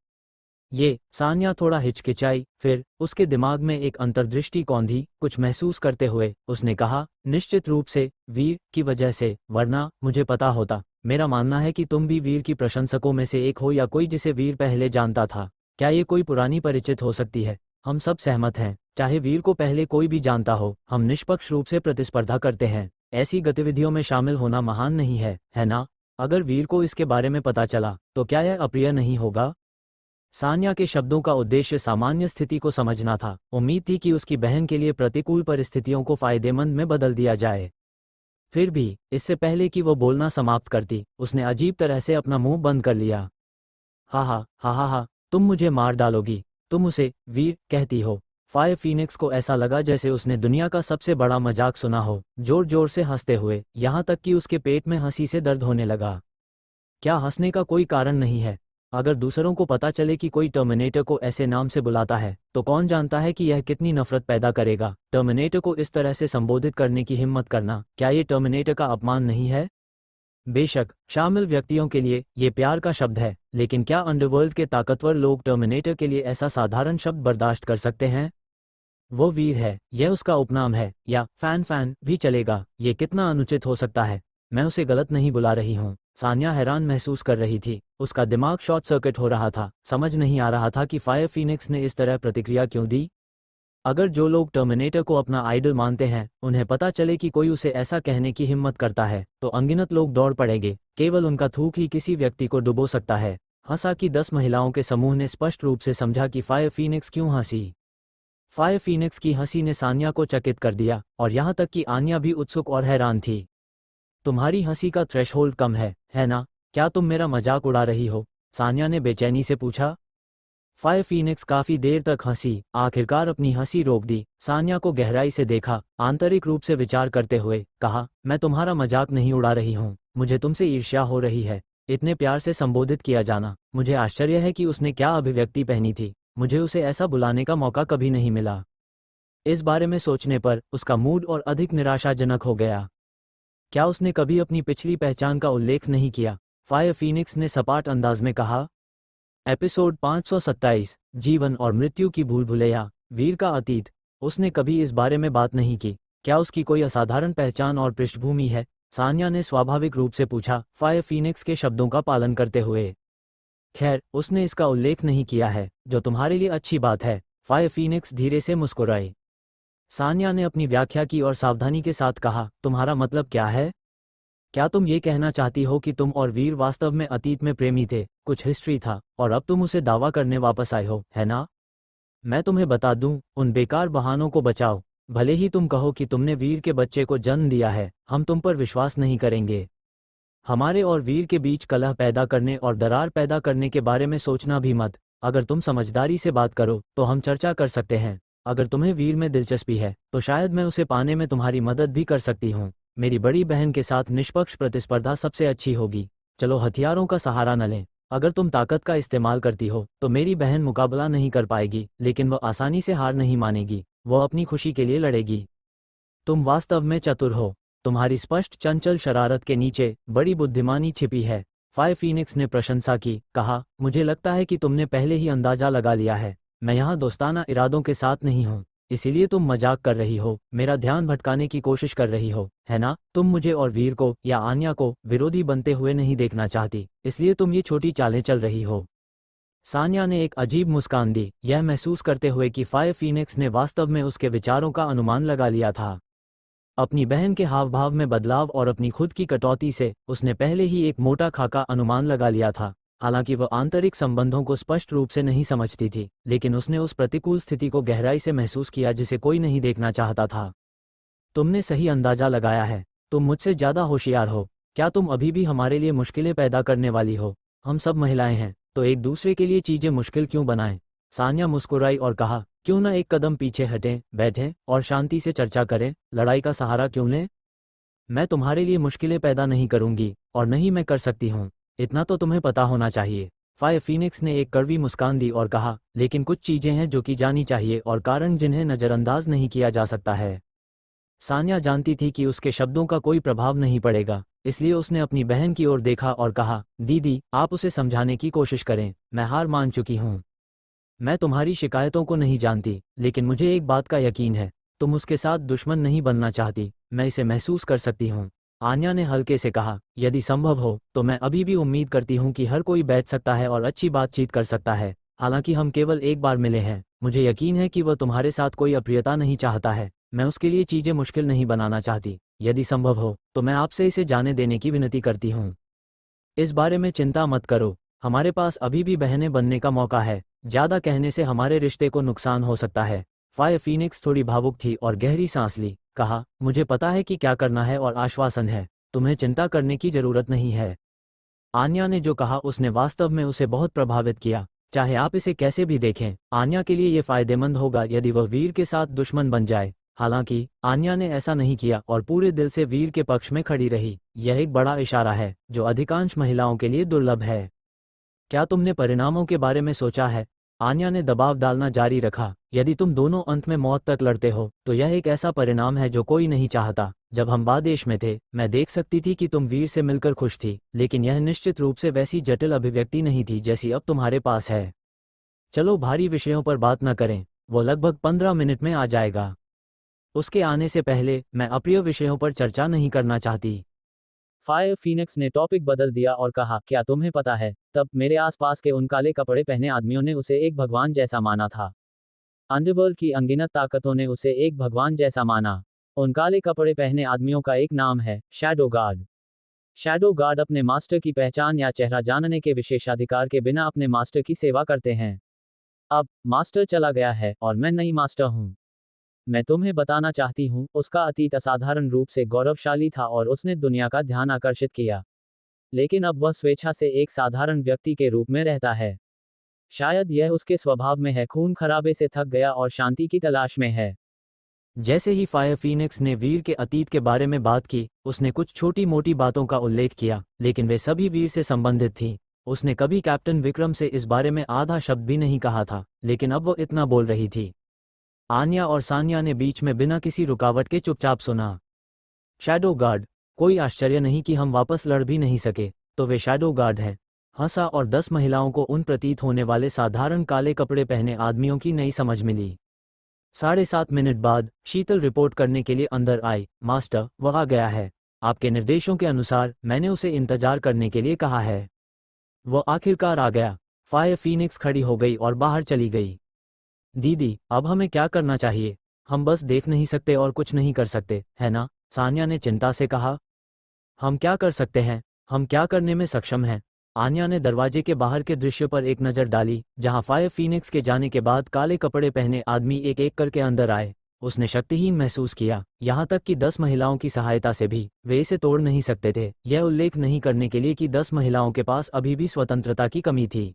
सान्या थोड़ा हिचकिचाई, फिर उसके दिमाग में एक अंतर्दृष्टि कौंधी। कुछ महसूस करते हुए उसने कहा, निश्चित रूप से वीर की वजह से, वरना मुझे पता होता। मेरा मानना है कि तुम भी वीर की प्रशंसकों में से एक हो या कोई जिसे वीर पहले जानता था। क्या ये कोई पुरानी परिचित हो सकती है? हम सब सहमत हैं, चाहे वीर को पहले कोई भी जानता हो, हम निष्पक्ष रूप से प्रतिस्पर्धा करते हैं। ऐसी गतिविधियों में शामिल होना महान नहीं है ना? अगर वीर को इसके बारे में पता चला तो क्या यह अप्रिय नहीं होगा? सान्या के शब्दों का उद्देश्य सामान्य स्थिति को समझना था। उम्मीद थी कि उसकी बहन के लिए प्रतिकूल परिस्थितियों को फायदेमंद में बदल दिया जाए। फिर भी इससे पहले कि वो बोलना समाप्त करती, उसने अजीब तरह से अपना मुंह बंद कर लिया। हा, तुम मुझे मार डालोगी? तुम उसे वीर कहती हो? फायर फीनिक्स को ऐसा लगा जैसे उसने दुनिया का सबसे बड़ा मजाक सुना हो, जोर जोर से हंसते हुए, यहाँ तक कि उसके पेट में हंसी से दर्द होने लगा। क्या हंसने का कोई कारण नहीं है? अगर दूसरों को पता चले कि कोई टर्मिनेटर को ऐसे नाम से बुलाता है तो कौन जानता है कि यह कितनी नफरत पैदा करेगा। टर्मिनेटर को इस तरह से संबोधित करने की हिम्मत करना, क्या ये टर्मिनेटर का अपमान नहीं है? बेशक शामिल व्यक्तियों के लिए ये प्यार का शब्द है, लेकिन क्या अंडरवर्ल्ड के ताकतवर लोग टर्मिनेटर के लिए ऐसा साधारण शब्द बर्दाश्त कर सकते हैं? वो वीर है, यह उसका उपनाम है, या फैन भी चलेगा। ये कितना अनुचित हो सकता है? मैं उसे गलत नहीं बुला रही हूँ। सान्या हैरान महसूस कर रही थी, उसका दिमाग शॉर्ट सर्किट हो रहा था। समझ नहीं आ रहा था कि फायर फीनिक्स ने इस तरह प्रतिक्रिया क्यों दी। अगर जो लोग टर्मिनेटर को अपना आइडल मानते हैं उन्हें पता चले कि कोई उसे ऐसा कहने की हिम्मत करता है तो अनगिनत लोग दौड़ पड़ेंगे। केवल उनका थूक ही किसी व्यक्ति को डुबो सकता है। हंसा कि 10 महिलाओं के समूह ने स्पष्ट रूप से समझा कि फायर फीनिक्स क्यों हंसी। फायर फीनिक्स की हंसी ने सान्या को चकित कर दिया, और यहाँ तक कि आन्या भी उत्सुक और हैरान थी। तुम्हारी हंसी का थ्रेशहोल्ड कम है ना? क्या तुम मेरा मजाक उड़ा रही हो? सान्या ने बेचैनी से पूछा। फायर फीनिक्स काफी देर तक हंसी, आखिरकार अपनी हंसी रोक दी। सान्या को गहराई से देखा, आंतरिक रूप से विचार करते हुए कहा, मैं तुम्हारा मजाक नहीं उड़ा रही हूँ, मुझे तुमसे ईर्ष्या हो रही है। इतने प्यार से संबोधित किया जाना। मुझे आश्चर्य है कि उसने क्या अभिव्यक्ति पहनी थी। मुझे उसे ऐसा बुलाने का मौका कभी नहीं मिला। इस बारे में सोचने पर उसका मूड और अधिक निराशाजनक हो गया। क्या उसने कभी अपनी पिछली पहचान का उल्लेख नहीं किया? फायर फीनिक्स ने सपाट अंदाज में कहा। एपिसोड 527, जीवन और मृत्यु की भूल भुलैया, वीर का अतीत। उसने कभी इस बारे में बात नहीं की। क्या उसकी कोई असाधारण पहचान और पृष्ठभूमि है? सान्या ने स्वाभाविक रूप से पूछा, फायर फीनिक्स के शब्दों का पालन करते हुए। खैर, उसने इसका उल्लेख नहीं किया है, जो तुम्हारे लिए अच्छी बात है। फायर फीनिक्स धीरे से मुस्कुराए। सान्या ने अपनी व्याख्या की और सावधानी के साथ कहा, तुम्हारा मतलब क्या है? क्या तुम ये कहना चाहती हो कि तुम और वीर वास्तव में अतीत में प्रेमी थे, कुछ हिस्ट्री था, और अब तुम उसे दावा करने वापस आए हो, है ना? मैं तुम्हें बता दूं, उन बेकार बहानों को बचाओ। भले ही तुम कहो कि तुमने वीर के बच्चे को जन्म दिया है, हम तुम पर विश्वास नहीं करेंगे। हमारे और वीर के बीच कलह पैदा करने और दरार पैदा करने के बारे में सोचना भी मत। अगर तुम समझदारी से बात करो तो हम चर्चा कर सकते हैं। अगर तुम्हें वीर में दिलचस्पी है तो शायद मैं उसे पाने में तुम्हारी मदद भी कर सकती हूँ। मेरी बड़ी बहन के साथ निष्पक्ष प्रतिस्पर्धा सबसे अच्छी होगी। चलो हथियारों का सहारा न लें। अगर तुम ताकत का इस्तेमाल करती हो तो मेरी बहन मुकाबला नहीं कर पाएगी, लेकिन वह आसानी से हार नहीं मानेगी। वह अपनी खुशी के लिए लड़ेगी। तुम वास्तव में चतुर हो। तुम्हारी स्पष्ट चंचल शरारत के नीचे बड़ी बुद्धिमानी छिपी है। फायर फीनिक्स ने प्रशंसा की, कहा, मुझे लगता है कि तुमने पहले ही अंदाजा लगा लिया है। मैं यहाँ दोस्ताना इरादों के साथ नहीं हूँ। इसीलिए तुम मजाक कर रही हो, मेरा ध्यान भटकाने की कोशिश कर रही हो, है ना? तुम मुझे और वीर को या आन्या को विरोधी बनते हुए नहीं देखना चाहती, इसलिए तुम ये छोटी चालें चल रही हो। सान्या ने एक अजीब मुस्कान दी, यह महसूस करते हुए कि फायर फीनिक्स ने वास्तव में उसके विचारों का अनुमान लगा लिया था। अपनी बहन के हाव भाव में बदलाव और अपनी खुद की कटौती से उसने पहले ही एक मोटा खाका अनुमान लगा लिया था। हालांकि वह आंतरिक संबंधों को स्पष्ट रूप से नहीं समझती थी, लेकिन उसने उस प्रतिकूल स्थिति को गहराई से महसूस किया जिसे कोई नहीं देखना चाहता था। तुमने सही अंदाजा लगाया है, तुम मुझसे ज़्यादा होशियार हो। क्या तुम अभी भी हमारे लिए मुश्किलें पैदा करने वाली हो? हम सब महिलाएं हैं, तो एक दूसरे के लिए चीज़ें मुश्किल क्यों बनाएं? सान्या मुस्कुराई और कहा, क्यों ना एक कदम पीछे हटें, बैठें और शांति से चर्चा करें, लड़ाई का सहारा क्यों लें? मैं तुम्हारे लिए मुश्किलें पैदा नहीं करूंगी, और नहीं मैं कर सकती हूँ, इतना तो तुम्हें पता होना चाहिए। फायर फीनिक्स ने एक कड़वी मुस्कान दी और कहा, लेकिन कुछ चीज़ें हैं जो की जानी चाहिए और कारण जिन्हें नज़रअंदाज नहीं किया जा सकता है। सान्या जानती थी कि उसके शब्दों का कोई प्रभाव नहीं पड़ेगा, इसलिए उसने अपनी बहन की ओर देखा और कहा, दीदी आप उसे समझाने की कोशिश करें, मैं हार मान चुकी हूँ। मैं तुम्हारी शिकायतों को नहीं जानती, लेकिन मुझे एक बात का यकीन है, तुम उसके साथ दुश्मन नहीं बनना चाहती, मैं इसे महसूस कर सकती हूँ। आन्या ने हल्के से कहा, यदि संभव हो तो मैं अभी भी उम्मीद करती हूँ कि हर कोई बैठ सकता है और अच्छी बातचीत कर सकता है। हालांकि हम केवल एक बार मिले हैं, मुझे यकीन है कि वह तुम्हारे साथ कोई अप्रियता नहीं चाहता है। मैं उसके लिए चीज़ें मुश्किल नहीं बनाना चाहती। यदि संभव हो तो मैं आपसे इसे जाने देने की विनती करती हूँ। इस बारे में चिंता मत करो, हमारे पास अभी भी बहनें बनने का मौका है। ज़्यादा कहने से हमारे रिश्ते को नुकसान हो सकता है। फायर फीनिक्स थोड़ी भावुक थी और गहरी सांस ली, कहा, मुझे पता है कि क्या करना है और आश्वासन है, तुम्हें चिंता करने की जरूरत नहीं है। आन्या ने जो कहा उसने वास्तव में उसे बहुत प्रभावित किया। चाहे आप इसे कैसे भी देखें, आन्या के लिए ये फायदेमंद होगा यदि वह वीर के साथ दुश्मन बन जाए। हालांकि आन्या ने ऐसा नहीं किया और पूरे दिल से वीर के पक्ष में खड़ी रही। यह एक बड़ा इशारा है जो अधिकांश महिलाओं के लिए दुर्लभ है। क्या तुमने परिणामों के बारे में सोचा है? आन्या ने दबाव डालना जारी रखा, यदि तुम दोनों अंत में मौत तक लड़ते हो तो यह एक ऐसा परिणाम है जो कोई नहीं चाहता। जब हम बादेश में थे, मैं देख सकती थी कि तुम वीर से मिलकर खुश थी, लेकिन यह निश्चित रूप से वैसी जटिल अभिव्यक्ति नहीं थी जैसी अब तुम्हारे पास है। चलो भारी विषयों पर बात न करें, वो लगभग 15 मिनट में आ जाएगा। उसके आने से पहले मैं अप्रिय विषयों पर चर्चा नहीं करना चाहती। फायर फीनिक्स ने टॉपिक बदल दिया और कहा, क्या तुम्हें पता है, तब मेरे आसपास के उन काले कपड़े पहने आदमियों ने उसे एक भगवान जैसा माना था। अंडरवर्ल्ड की अनगिनत ताकतों ने उसे एक भगवान जैसा माना। उन काले कपड़े पहने आदमियों का एक नाम है, शैडो गार्ड। शैडो गार्ड अपने मास्टर की पहचान या चेहरा जानने के विशेषाधिकार के बिना अपने मास्टर की सेवा करते हैं। अब मास्टर चला गया है और मैं नई मास्टर हूँ। मैं तुम्हें बताना चाहती हूँ, उसका अतीत असाधारण रूप से गौरवशाली था और उसने दुनिया का ध्यान आकर्षित किया। लेकिन अब वह स्वेच्छा से एक साधारण व्यक्ति के रूप में रहता है। शायद यह उसके स्वभाव में है, खून खराबे से थक गया और शांति की तलाश में है। जैसे ही फायर फीनिक्स ने वीर के अतीत के बारे में बात की, उसने कुछ छोटी मोटी बातों का उल्लेख किया, लेकिन वे सभी वीर से संबंधित थीं। उसने कभी कैप्टन विक्रम से इस बारे में आधा शब्द भी नहीं कहा था, लेकिन अब वो इतना बोल रही थी। आन्या और सान्या ने बीच में बिना किसी रुकावट के चुपचाप सुना। शैडो गार्ड, कोई आश्चर्य नहीं कि हम वापस लड़ भी नहीं सके, तो वे शैडो गार्ड हैं। हंसा और 10 महिलाओं को उन प्रतीत होने वाले साधारण काले कपड़े पहने आदमियों की नई समझ मिली। 7.5 मिनट बाद शीतल रिपोर्ट करने के लिए अंदर आई। मास्टर, वह आ गया है। आपके निर्देशों के अनुसार मैंने उसे इंतजार करने के लिए कहा है। वह आखिरकार आ गया। फायर फीनिक्स खड़ी हो गई और बाहर चली गई। दीदी, अब हमें क्या करना चाहिए? हम बस देख नहीं सकते और कुछ नहीं कर सकते, है ना? सान्या ने चिंता से कहा। हम क्या कर सकते हैं? हम क्या करने में सक्षम हैं? आन्या ने दरवाजे के बाहर के दृश्य पर एक नज़र डाली, जहां फायर फीनिक्स के जाने के बाद काले कपड़े पहने आदमी एक एक करके अंदर आए। उसने शक्तिहीन महसूस किया, यहाँ तक कि 10 महिलाओं की सहायता से भी वे इसे तोड़ नहीं सकते थे। यह उल्लेख नहीं करने के लिए कि 10 महिलाओं के पास अभी भी स्वतंत्रता की कमी थी।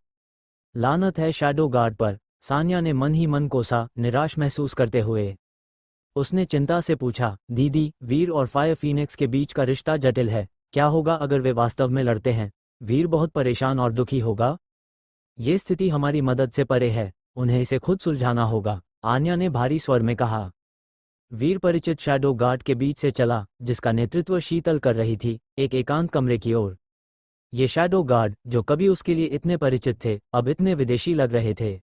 लानत है शैडो गार्ड पर, सान्या ने मन ही मन कोसा, निराश महसूस करते हुए। उसने चिंता से पूछा, दीदी, वीर और फायर फीनिक्स के बीच का रिश्ता जटिल है। क्या होगा अगर वे वास्तव में लड़ते हैं? वीर बहुत परेशान और दुखी होगा। ये स्थिति हमारी मदद से परे है, उन्हें इसे खुद सुलझाना होगा, आन्या ने भारी स्वर में कहा। वीर परिचित शैडो गार्ड के बीच से चला, जिसका नेतृत्व शीतल कर रही थी, एक एकांत कमरे की ओर। ये शैडो गार्ड, जो कभी उसके लिए इतने परिचित थे, अब इतने विदेशी लग रहे थे।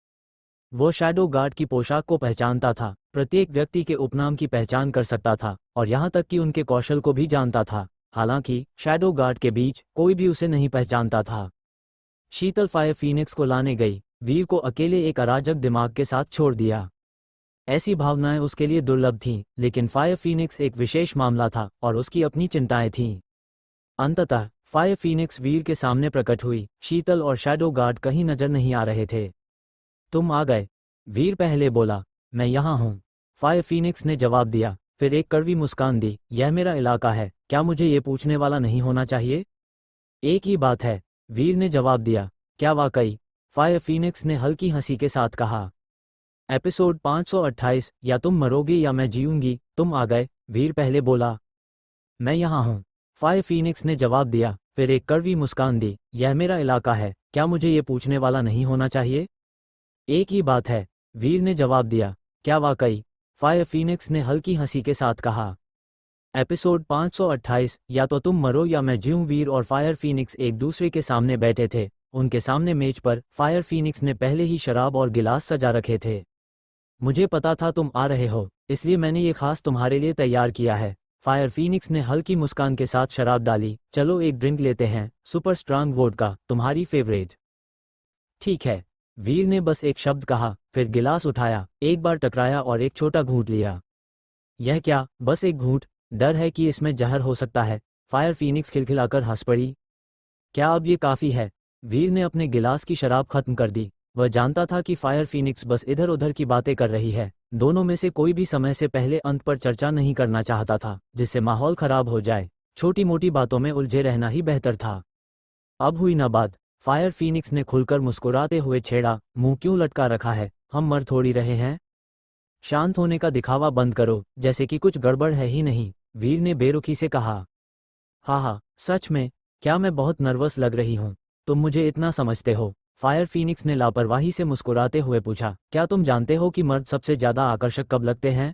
वो शैडो गार्ड की पोशाक को पहचानता था, प्रत्येक व्यक्ति के उपनाम की पहचान कर सकता था और यहाँ तक कि उनके कौशल को भी जानता था। हालांकि शैडो गार्ड के बीच कोई भी उसे नहीं पहचानता था। शीतल फायर फीनिक्स को लाने गई, वीर को अकेले एक अराजक दिमाग के साथ छोड़ दिया। ऐसी भावनाएं उसके लिए दुर्लभ थीं, लेकिन फायर फीनिक्स एक विशेष मामला था और उसकी अपनी चिंताएं थीं। अंततः फायर फीनिक्स वीर के सामने प्रकट हुई। शीतल और शैडो गार्ड कहीं नजर नहीं आ रहे थे। तुम आ गए, वीर पहले बोला। मैं यहाँ हूँ, फायर फीनिक्स ने जवाब दिया, फिर एक कड़वी मुस्कान दी। यह मेरा इलाका है, क्या मुझे ये पूछने वाला नहीं होना चाहिए? एक ही बात है, वीर ने जवाब दिया। क्या वाकई? फायर फीनिक्स ने हल्की हंसी के साथ कहा। एपिसोड 528, या तुम मरोगे या मैं जीऊंगी। तुम आ गए, वीर पहले बोला। मैं यहाँ हूँ, फायर फीनिक्स ने जवाब दिया, फिर एक कड़वी मुस्कान दी। यह मेरा इलाका है, क्या मुझे ये पूछने वाला नहीं होना चाहिए? एक ही बात है, वीर ने जवाब दिया। क्या वाकई? फायर फीनिक्स ने हल्की हंसी के साथ कहा। एपिसोड 528, या तो तुम मरो या मैं जीऊं। वीर और फायर फीनिक्स एक दूसरे के सामने बैठे थे। उनके सामने मेज पर फायर फीनिक्स ने पहले ही शराब और गिलास सजा रखे थे। मुझे पता था तुम आ रहे हो, इसलिए मैंने ये खास तुम्हारे लिए तैयार किया है। फायर फीनिक्स ने हल्की मुस्कान के साथ शराब डाली। चलो एक ड्रिंक लेते हैं, सुपर स्ट्रांग वोडका, तुम्हारी फेवरेट। ठीक है, वीर ने बस एक शब्द कहा, फिर गिलास उठाया, एक बार टकराया और एक छोटा घूंट लिया। यह क्या, बस एक घूंट? डर है कि इसमें जहर हो सकता है। फायर फीनिक्स खिलखिलाकर हंस पड़ी। क्या अब ये काफ़ी है? वीर ने अपने गिलास की शराब खत्म कर दी। वह जानता था कि फायर फीनिक्स बस इधर उधर की बातें कर रही है। दोनों में से कोई भी समय से पहले अंत पर चर्चा नहीं करना चाहता था, जिससे माहौल खराब हो जाए। छोटी मोटी बातों में उलझे रहना ही बेहतर था। अब हुई ना बात, फायर फीनिक्स ने खुलकर मुस्कुराते हुए छेड़ा। मुंह क्यों लटका रखा है, हम मर थोड़ी रहे हैं। शांत होने का दिखावा बंद करो, जैसे कि कुछ गड़बड़ है ही नहीं, वीर ने बेरुखी से कहा। हाँ, सच में, क्या मैं बहुत नर्वस लग रही हूँ? तुम मुझे इतना समझते हो? फायर फीनिक्स ने लापरवाही से मुस्कुराते हुए पूछा। क्या तुम जानते हो कि मर्द सबसे ज्यादा आकर्षक कब लगते हैं?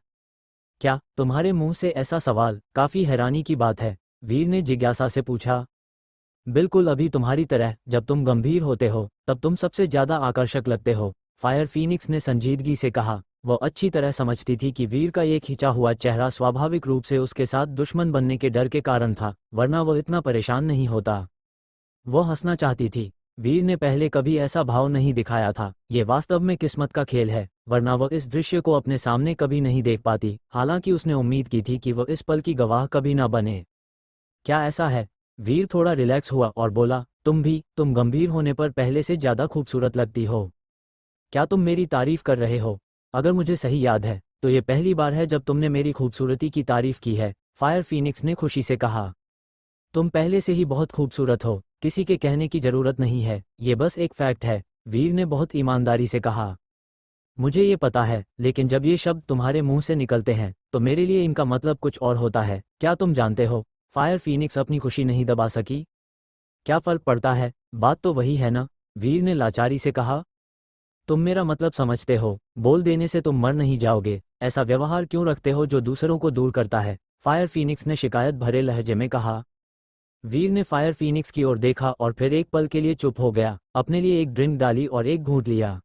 क्या तुम्हारे मुंह से ऐसा सवाल काफी हैरानी की बात है, वीर ने जिज्ञासा से पूछा। बिल्कुल अभी तुम्हारी तरह, जब तुम गंभीर होते हो तब तुम सबसे ज्यादा आकर्षक लगते हो, फायर फीनिक्स ने संजीदगी से कहा। वह अच्छी तरह समझती थी कि वीर का ये खिंचा हुआ चेहरा स्वाभाविक रूप से उसके साथ दुश्मन बनने के डर के कारण था, वरना वह इतना परेशान नहीं होता। वह हंसना चाहती थी। वीर ने पहले कभी ऐसा भाव नहीं दिखाया था। ये वास्तव में किस्मत का खेल है, वरना वह इस दृश्य को अपने सामने कभी नहीं देख पाती। हालांकि उसने उम्मीद की थी कि वह इस पल की गवाह कभी ना बने। क्या ऐसा है? वीर थोड़ा रिलैक्स हुआ और बोला, तुम गंभीर होने पर पहले से ज्यादा खूबसूरत लगती हो। क्या तुम मेरी तारीफ कर रहे हो? अगर मुझे सही याद है तो ये पहली बार है जब तुमने मेरी खूबसूरती की तारीफ की है, फायर फीनिक्स ने खुशी से कहा। तुम पहले से ही बहुत खूबसूरत हो, किसी के कहने की जरूरत नहीं है, ये बस एक फैक्ट है, वीर ने बहुत ईमानदारी से कहा। मुझे ये पता है, लेकिन जब ये शब्द तुम्हारे मुंह से निकलते हैं तो मेरे लिए इनका मतलब कुछ और होता है। क्या तुम जानते हो? फायर फीनिक्स अपनी खुशी नहीं दबा सकी। क्या फर्क पड़ता है, बात तो वही है ना, वीर ने लाचारी से कहा। तुम मेरा मतलब समझते हो, बोल देने से तुम मर नहीं जाओगे। ऐसा व्यवहार क्यों रखते हो जो दूसरों को दूर करता है, फायर फीनिक्स ने शिकायत भरे लहजे में कहा। वीर ने फायर फीनिक्स की ओर देखा और फिर एक पल के लिए चुप हो गया, अपने लिए एक ड्रिंक डाली और एक घूंट लिया।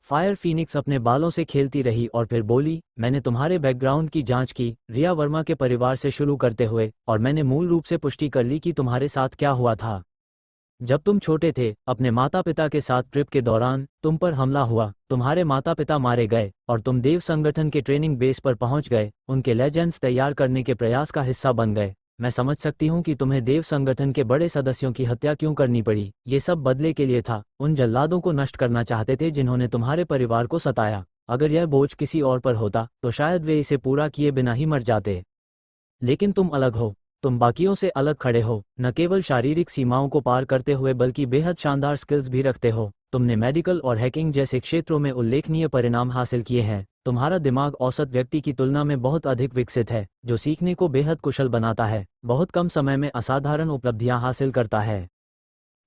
फायर फीनिक्स अपने बालों से खेलती रही और फिर बोली, मैंने तुम्हारे बैकग्राउंड की जांच की, रिया वर्मा के परिवार से शुरू करते हुए, और मैंने मूल रूप से पुष्टि कर ली कि तुम्हारे साथ क्या हुआ था। जब तुम छोटे थे, अपने माता पिता के साथ ट्रिप के दौरान तुम पर हमला हुआ, तुम्हारे माता पिता मारे गए और तुम देव संगठन के ट्रेनिंग बेस पर पहुंच गए, उनके लेजेंड्स तैयार करने के प्रयास का हिस्सा बन गए। मैं समझ सकती हूँ कि तुम्हें देव संगठन के बड़े सदस्यों की हत्या क्यों करनी पड़ी। ये सब बदले के लिए था, उन जल्लादों को नष्ट करना चाहते थे जिन्होंने तुम्हारे परिवार को सताया। अगर यह बोझ किसी और पर होता तो शायद वे इसे पूरा किए बिना ही मर जाते। लेकिन तुम अलग हो, तुम बाकियों से अलग खड़े हो, न केवल शारीरिक सीमाओं को पार करते हुए बल्कि बेहद शानदार स्किल्स भी रखते हो। तुमने मेडिकल और हैकिंग जैसे क्षेत्रों में उल्लेखनीय परिणाम हासिल किए हैं। तुम्हारा दिमाग औसत व्यक्ति की तुलना में बहुत अधिक विकसित है, जो सीखने को बेहद कुशल बनाता है, बहुत कम समय में असाधारण उपलब्धियां हासिल करता है।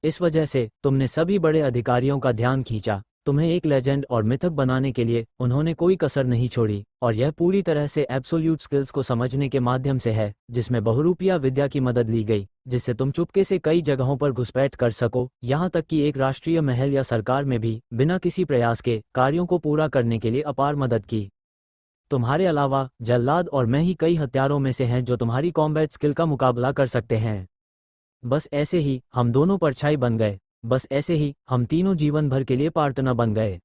इस वजह से तुमने सभी बड़े अधिकारियों का ध्यान खींचा। तुम्हें एक लेजेंड और मिथक बनाने के लिए उन्होंने कोई कसर नहीं छोड़ी, और यह पूरी तरह से एब्सोल्यूट स्किल्स को समझने के माध्यम से है, जिसमें बहुरूपिया विद्या की मदद ली गई, जिससे तुम चुपके से कई जगहों पर घुसपैठ कर सको, यहाँ तक कि एक राष्ट्रीय महल या सरकार में भी बिना किसी प्रयास के कार्यों को पूरा करने के लिए अपार मदद की। तुम्हारे अलावा जल्लाद और मैं ही कई हत्यारों में से हैं जो तुम्हारी कॉम्बैट स्किल का मुकाबला कर सकते हैं। बस ऐसे ही हम दोनों परछाई बन गए, बस ऐसे ही हम तीनों जीवन भर के लिए पार्टनर बन गए।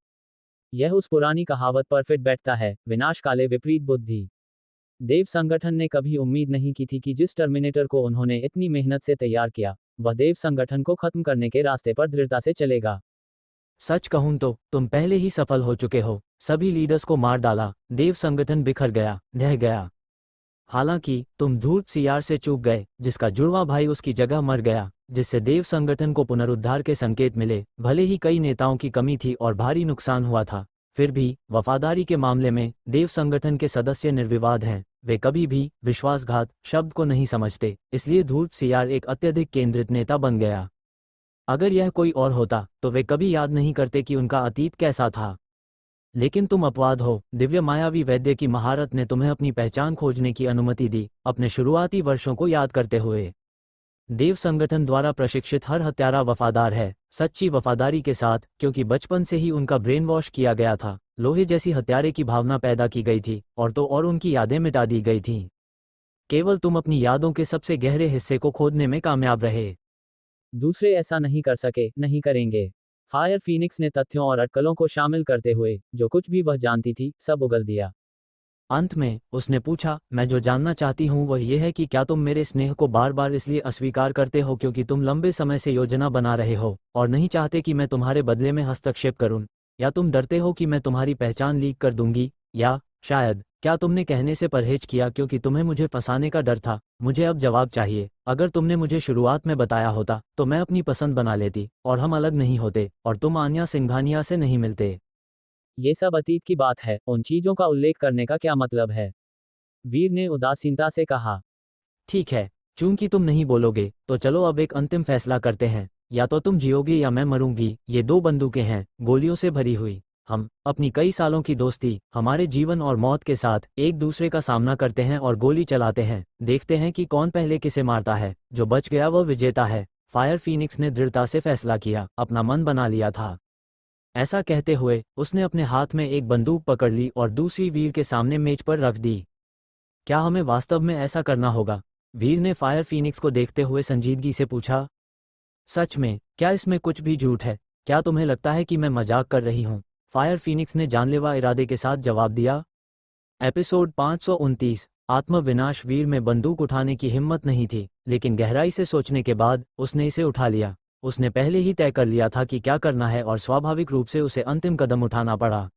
यह उस पुरानी कहावत पर फिट बैठता है, विनाश काले विपरीत बुद्धि। देव संगठन ने कभी उम्मीद नहीं की थी कि जिस टर्मिनेटर को उन्होंने इतनी मेहनत से तैयार किया, वह देव संगठन को खत्म करने के रास्ते पर दृढ़ता से चलेगा। सच कहूं तो तुम पहले ही सफल हो चुके हो, सभी लीडर्स को मार डाला, देव संगठन बिखर गया, ढह गया। हालांकि तुम धूर्त सियार से चूक गए, जिसका जुड़वा भाई उसकी जगह मर गया, जिससे देव संगठन को पुनरुद्धार के संकेत मिले। भले ही कई नेताओं की कमी थी और भारी नुकसान हुआ था, फिर भी वफादारी के मामले में देव संगठन के सदस्य निर्विवाद हैं। वे कभी भी विश्वासघात शब्द को नहीं समझते, इसलिए धूर्त सियार एक अत्यधिक केंद्रित नेता बन गया। अगर यह कोई और होता तो वे कभी याद नहीं करते कि उनका अतीत कैसा था। लेकिन तुम अपवाद हो। दिव्य मायावी वैद्य की महारत ने तुम्हें अपनी पहचान खोजने की अनुमति दी, अपने शुरुआती वर्षों को याद करते हुए। देव संगठन द्वारा प्रशिक्षित हर हत्यारा वफादार है, सच्ची वफादारी के साथ, क्योंकि बचपन से ही उनका ब्रेन वॉश किया गया था। लोहे जैसी हत्यारे की भावना पैदा की गई थी और तो और उनकी यादें मिटा दी गई थीं। केवल तुम अपनी यादों के सबसे गहरे हिस्से को खोदने में कामयाब रहे। दूसरे ऐसा नहीं कर सके, नहीं करेंगे। फायर फीनिक्स ने तथ्यों और अटकलों को शामिल करते हुए जो कुछ भी वह जानती थी सब उगल दिया। अंत में उसने पूछा, मैं जो जानना चाहती हूँ वह यह है कि क्या तुम मेरे स्नेह को बार बार इसलिए अस्वीकार करते हो क्योंकि तुम लंबे समय से योजना बना रहे हो और नहीं चाहते कि मैं तुम्हारे बदले में हस्तक्षेप करूं, या तुम डरते हो कि मैं तुम्हारी पहचान लीक कर दूंगी, या शायद क्या तुमने कहने से परहेज किया क्योंकि तुम्हें मुझे फंसाने का डर था। मुझे अब जवाब चाहिए। अगर तुमने मुझे शुरुआत में बताया होता तो मैं अपनी पसंद बना लेती और हम अलग नहीं होते और तुम आन्या सिंघानिया से नहीं मिलते। ये सब अतीत की बात है, उन चीजों का उल्लेख करने का क्या मतलब है? वीर ने उदासीनता से कहा। ठीक है, चूंकि तुम नहीं बोलोगे तो चलो अब एक अंतिम फैसला करते हैं, या तो तुम जियोगे या मैं मरूंगी। ये दो बंदूकें हैं, गोलियों से भरी हुई। हम अपनी कई सालों की दोस्ती, हमारे जीवन और मौत के साथ एक दूसरे का सामना करते हैं और गोली चलाते हैं, देखते हैं कि कौन पहले किसे मारता है। जो बच गया वह विजेता है। फायर फीनिक्स ने दृढ़ता से फैसला किया, अपना मन बना लिया था। ऐसा कहते हुए उसने अपने हाथ में एक बंदूक पकड़ ली और दूसरी वीर के सामने मेज पर रख दी। क्या हमें वास्तव में ऐसा करना होगा? वीर ने फायर फीनिक्स को देखते हुए संजीदगी से पूछा। सच में, क्या इसमें कुछ भी झूठ है? क्या तुम्हें लगता है कि मैं मजाक कर रही हूँ? फायर फीनिक्स ने जानलेवा इरादे के साथ जवाब दिया। एपिसोड 529। आत्मविनाश। वीर में बंदूक उठाने की हिम्मत नहीं थी, लेकिन गहराई से सोचने के बाद उसने इसे उठा लिया। उसने पहले ही तय कर लिया था कि क्या करना है और स्वाभाविक रूप से उसे अंतिम कदम उठाना पड़ा।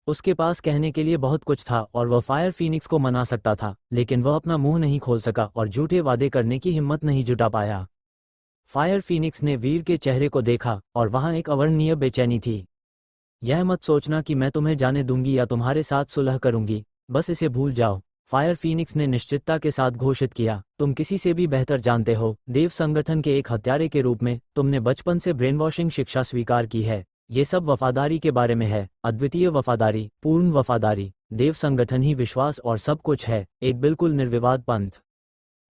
उसके पास कहने के लिए बहुत कुछ था और वह फायर फीनिक्स को मना सकता था, लेकिन वह अपना मुंह नहीं खोल सका और झूठे वादे करने की हिम्मत नहीं जुटा पाया। फायर फीनिक्स ने वीर के चेहरे को देखा और वहां एक अवर्णनीय बेचैनी थी। यह मत सोचना कि मैं तुम्हें जाने दूंगी या तुम्हारे साथ सुलह करूंगी, बस इसे भूल जाओ। फायर फीनिक्स ने निश्चितता के साथ घोषित किया। तुम किसी से भी बेहतर जानते हो, देव संगठन के एक हत्यारे के रूप में तुमने बचपन से ब्रेनवॉशिंग शिक्षा स्वीकार की है। ये सब वफादारी के बारे में है, अद्वितीय वफादारी, पूर्ण वफादारी। देव संगठन ही विश्वास और सब कुछ है, एक बिल्कुल निर्विवाद पंथ।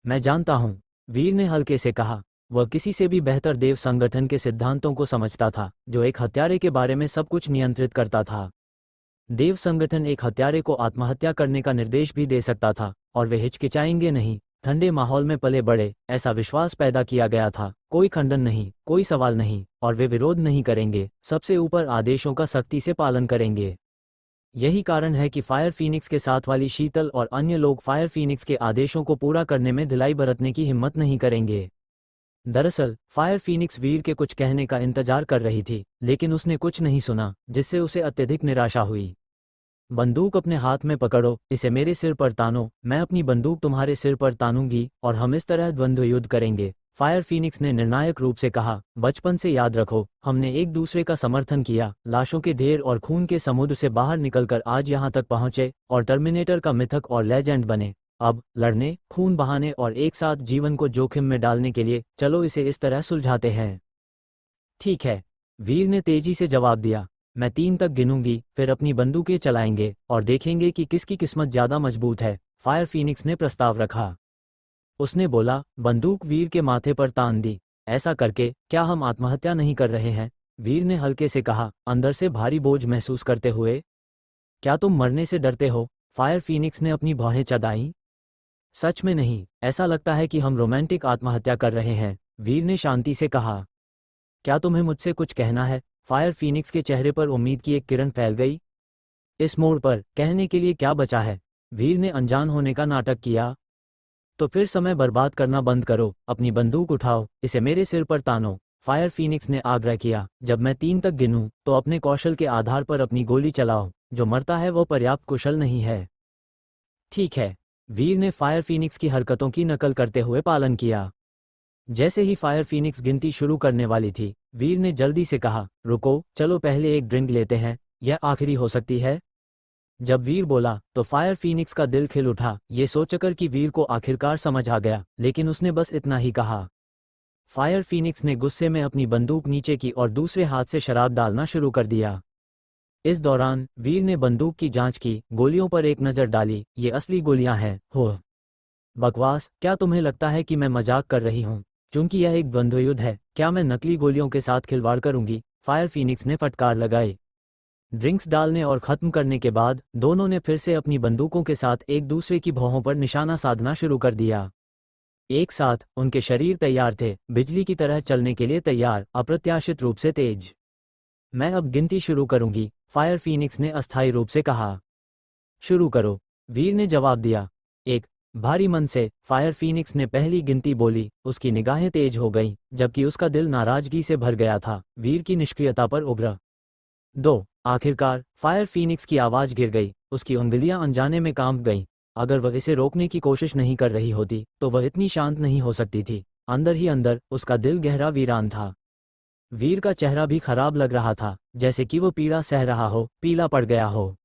मैं जानता हूँ, वीर ने हल्के से कहा। वह किसी से भी बेहतर देव संगठन के सिद्धांतों को समझता था, जो एक हत्यारे के बारे में सब कुछ नियंत्रित करता था। देव संगठन एक हत्यारे को आत्महत्या करने का निर्देश भी दे सकता था और वे हिचकिचाएंगे नहीं। ठंडे माहौल में पले बड़े, ऐसा विश्वास पैदा किया गया था। कोई खंडन नहीं, कोई सवाल नहीं, और वे विरोध नहीं करेंगे, सबसे ऊपर आदेशों का सख्ती से पालन करेंगे। यही कारण है कि फायर फीनिक्स के साथ वाली शीतल और अन्य लोग फायर फीनिक्स के आदेशों को पूरा करने में ढिलाई बरतने की हिम्मत नहीं करेंगे। दरअसल फायर फीनिक्स वीर के कुछ कहने का इंतजार कर रही थी, लेकिन उसने कुछ नहीं सुना, जिससे उसे अत्यधिक निराशा हुई। बंदूक अपने हाथ में पकड़ो, इसे मेरे सिर पर तानो, मैं अपनी बंदूक तुम्हारे सिर पर तानूंगी और हम इस तरह द्वंद्व युद्ध करेंगे। फायर फीनिक्स ने निर्णायक रूप से कहा। बचपन से याद रखो, हमने एक दूसरे का समर्थन किया, लाशों के ढेर और खून के समुद्र से बाहर निकलकर आज यहाँ तक पहुँचे और टर्मिनेटर का मिथक और लेजेंड बने। अब लड़ने, खून बहाने और एक साथ जीवन को जोखिम में डालने के लिए चलो इसे इस तरह सुलझाते हैं। ठीक है, वीर ने तेजी से जवाब दिया। मैं 3 तक गिनूंगी, फिर अपनी बंदूकें चलाएंगे और देखेंगे कि किसकी किस्मत ज़्यादा मजबूत है, फायर फीनिक्स ने प्रस्ताव रखा। उसने बोला, बंदूक वीर के माथे पर तान दी। ऐसा करके क्या हम आत्महत्या नहीं कर रहे हैं? वीर ने हल्के से कहा, अंदर से भारी बोझ महसूस करते हुए। क्या तुम मरने से डरते हो? फायर फीनिक्स ने अपनी भौहें चढ़ाईं। सच में नहीं, ऐसा लगता है कि हम रोमांटिक आत्महत्या कर रहे हैं, वीर ने शांति से कहा। क्या तुम्हें मुझसे कुछ कहना है? फायर फीनिक्स के चेहरे पर उम्मीद की एक किरण फैल गई। इस मोड़ पर कहने के लिए क्या बचा है? वीर ने अनजान होने का नाटक किया। तो फिर समय बर्बाद करना बंद करो, अपनी बंदूक उठाओ, इसे मेरे सिर पर तानो, फायर फीनिक्स ने आग्रह किया। जब मैं 3 तक गिनूं तो अपने कौशल के आधार पर अपनी गोली चलाओ, जो मरता है वो पर्याप्त कुशल नहीं है। ठीक है। वीर ने फायर फीनिक्स की हरकतों की नकल करते हुए पालन किया। जैसे ही फायर फीनिक्स गिनती शुरू करने वाली थी, वीर ने जल्दी से कहा, रुको, चलो पहले एक ड्रिंक लेते हैं, यह आखिरी हो सकती है। जब वीर बोला तो फायर फीनिक्स का दिल खिल उठा, ये सोचकर कि वीर को आखिरकार समझ आ गया, लेकिन उसने बस इतना ही कहा। फायर फीनिक्स ने गुस्से में अपनी बंदूक नीचे की और दूसरे हाथ से शराब डालना शुरू कर दिया। इस दौरान वीर ने बंदूक की जांच की, गोलियों पर एक नज़र डाली, ये असली गोलियां हैं। हो बकवास, क्या तुम्हें लगता है कि मैं मजाक कर रही हूँ? चूंकि यह एक द्वंद्वयुद्ध है, क्या मैं नकली गोलियों के साथ खिलवाड़ करूंगी? फायर फीनिक्स ने फटकार लगाई। ड्रिंक्स डालने और ख़त्म करने के बाद दोनों ने फिर से अपनी बंदूकों के साथ एक दूसरे की भौहों पर निशाना साधना शुरू कर दिया। एक साथ उनके शरीर तैयार थे, बिजली की तरह चलने के लिए तैयार, अप्रत्याशित रूप से तेज। मैं अब गिनती शुरू करूंगी, फायर फीनिक्स ने अस्थायी रूप से कहा। शुरू करो, वीर ने जवाब दिया। एक। भारी मन से फायर फीनिक्स ने पहली गिनती बोली, उसकी निगाहें तेज हो गईं, जबकि उसका दिल नाराजगी से भर गया था, वीर की निष्क्रियता पर उग्र। 2। आखिरकार फायर फीनिक्स की आवाज़ गिर गई, उसकी उंगलियां अनजाने में कांप गईं। अगर वह इसे रोकने की कोशिश नहीं कर रही होती तो वह इतनी शांत नहीं हो सकती थी। अंदर ही अंदर उसका दिल गहरा वीरान था। वीर का चेहरा भी खराब लग रहा था, जैसे कि वो पीड़ा सह रहा हो, पीला पड़ गया हो।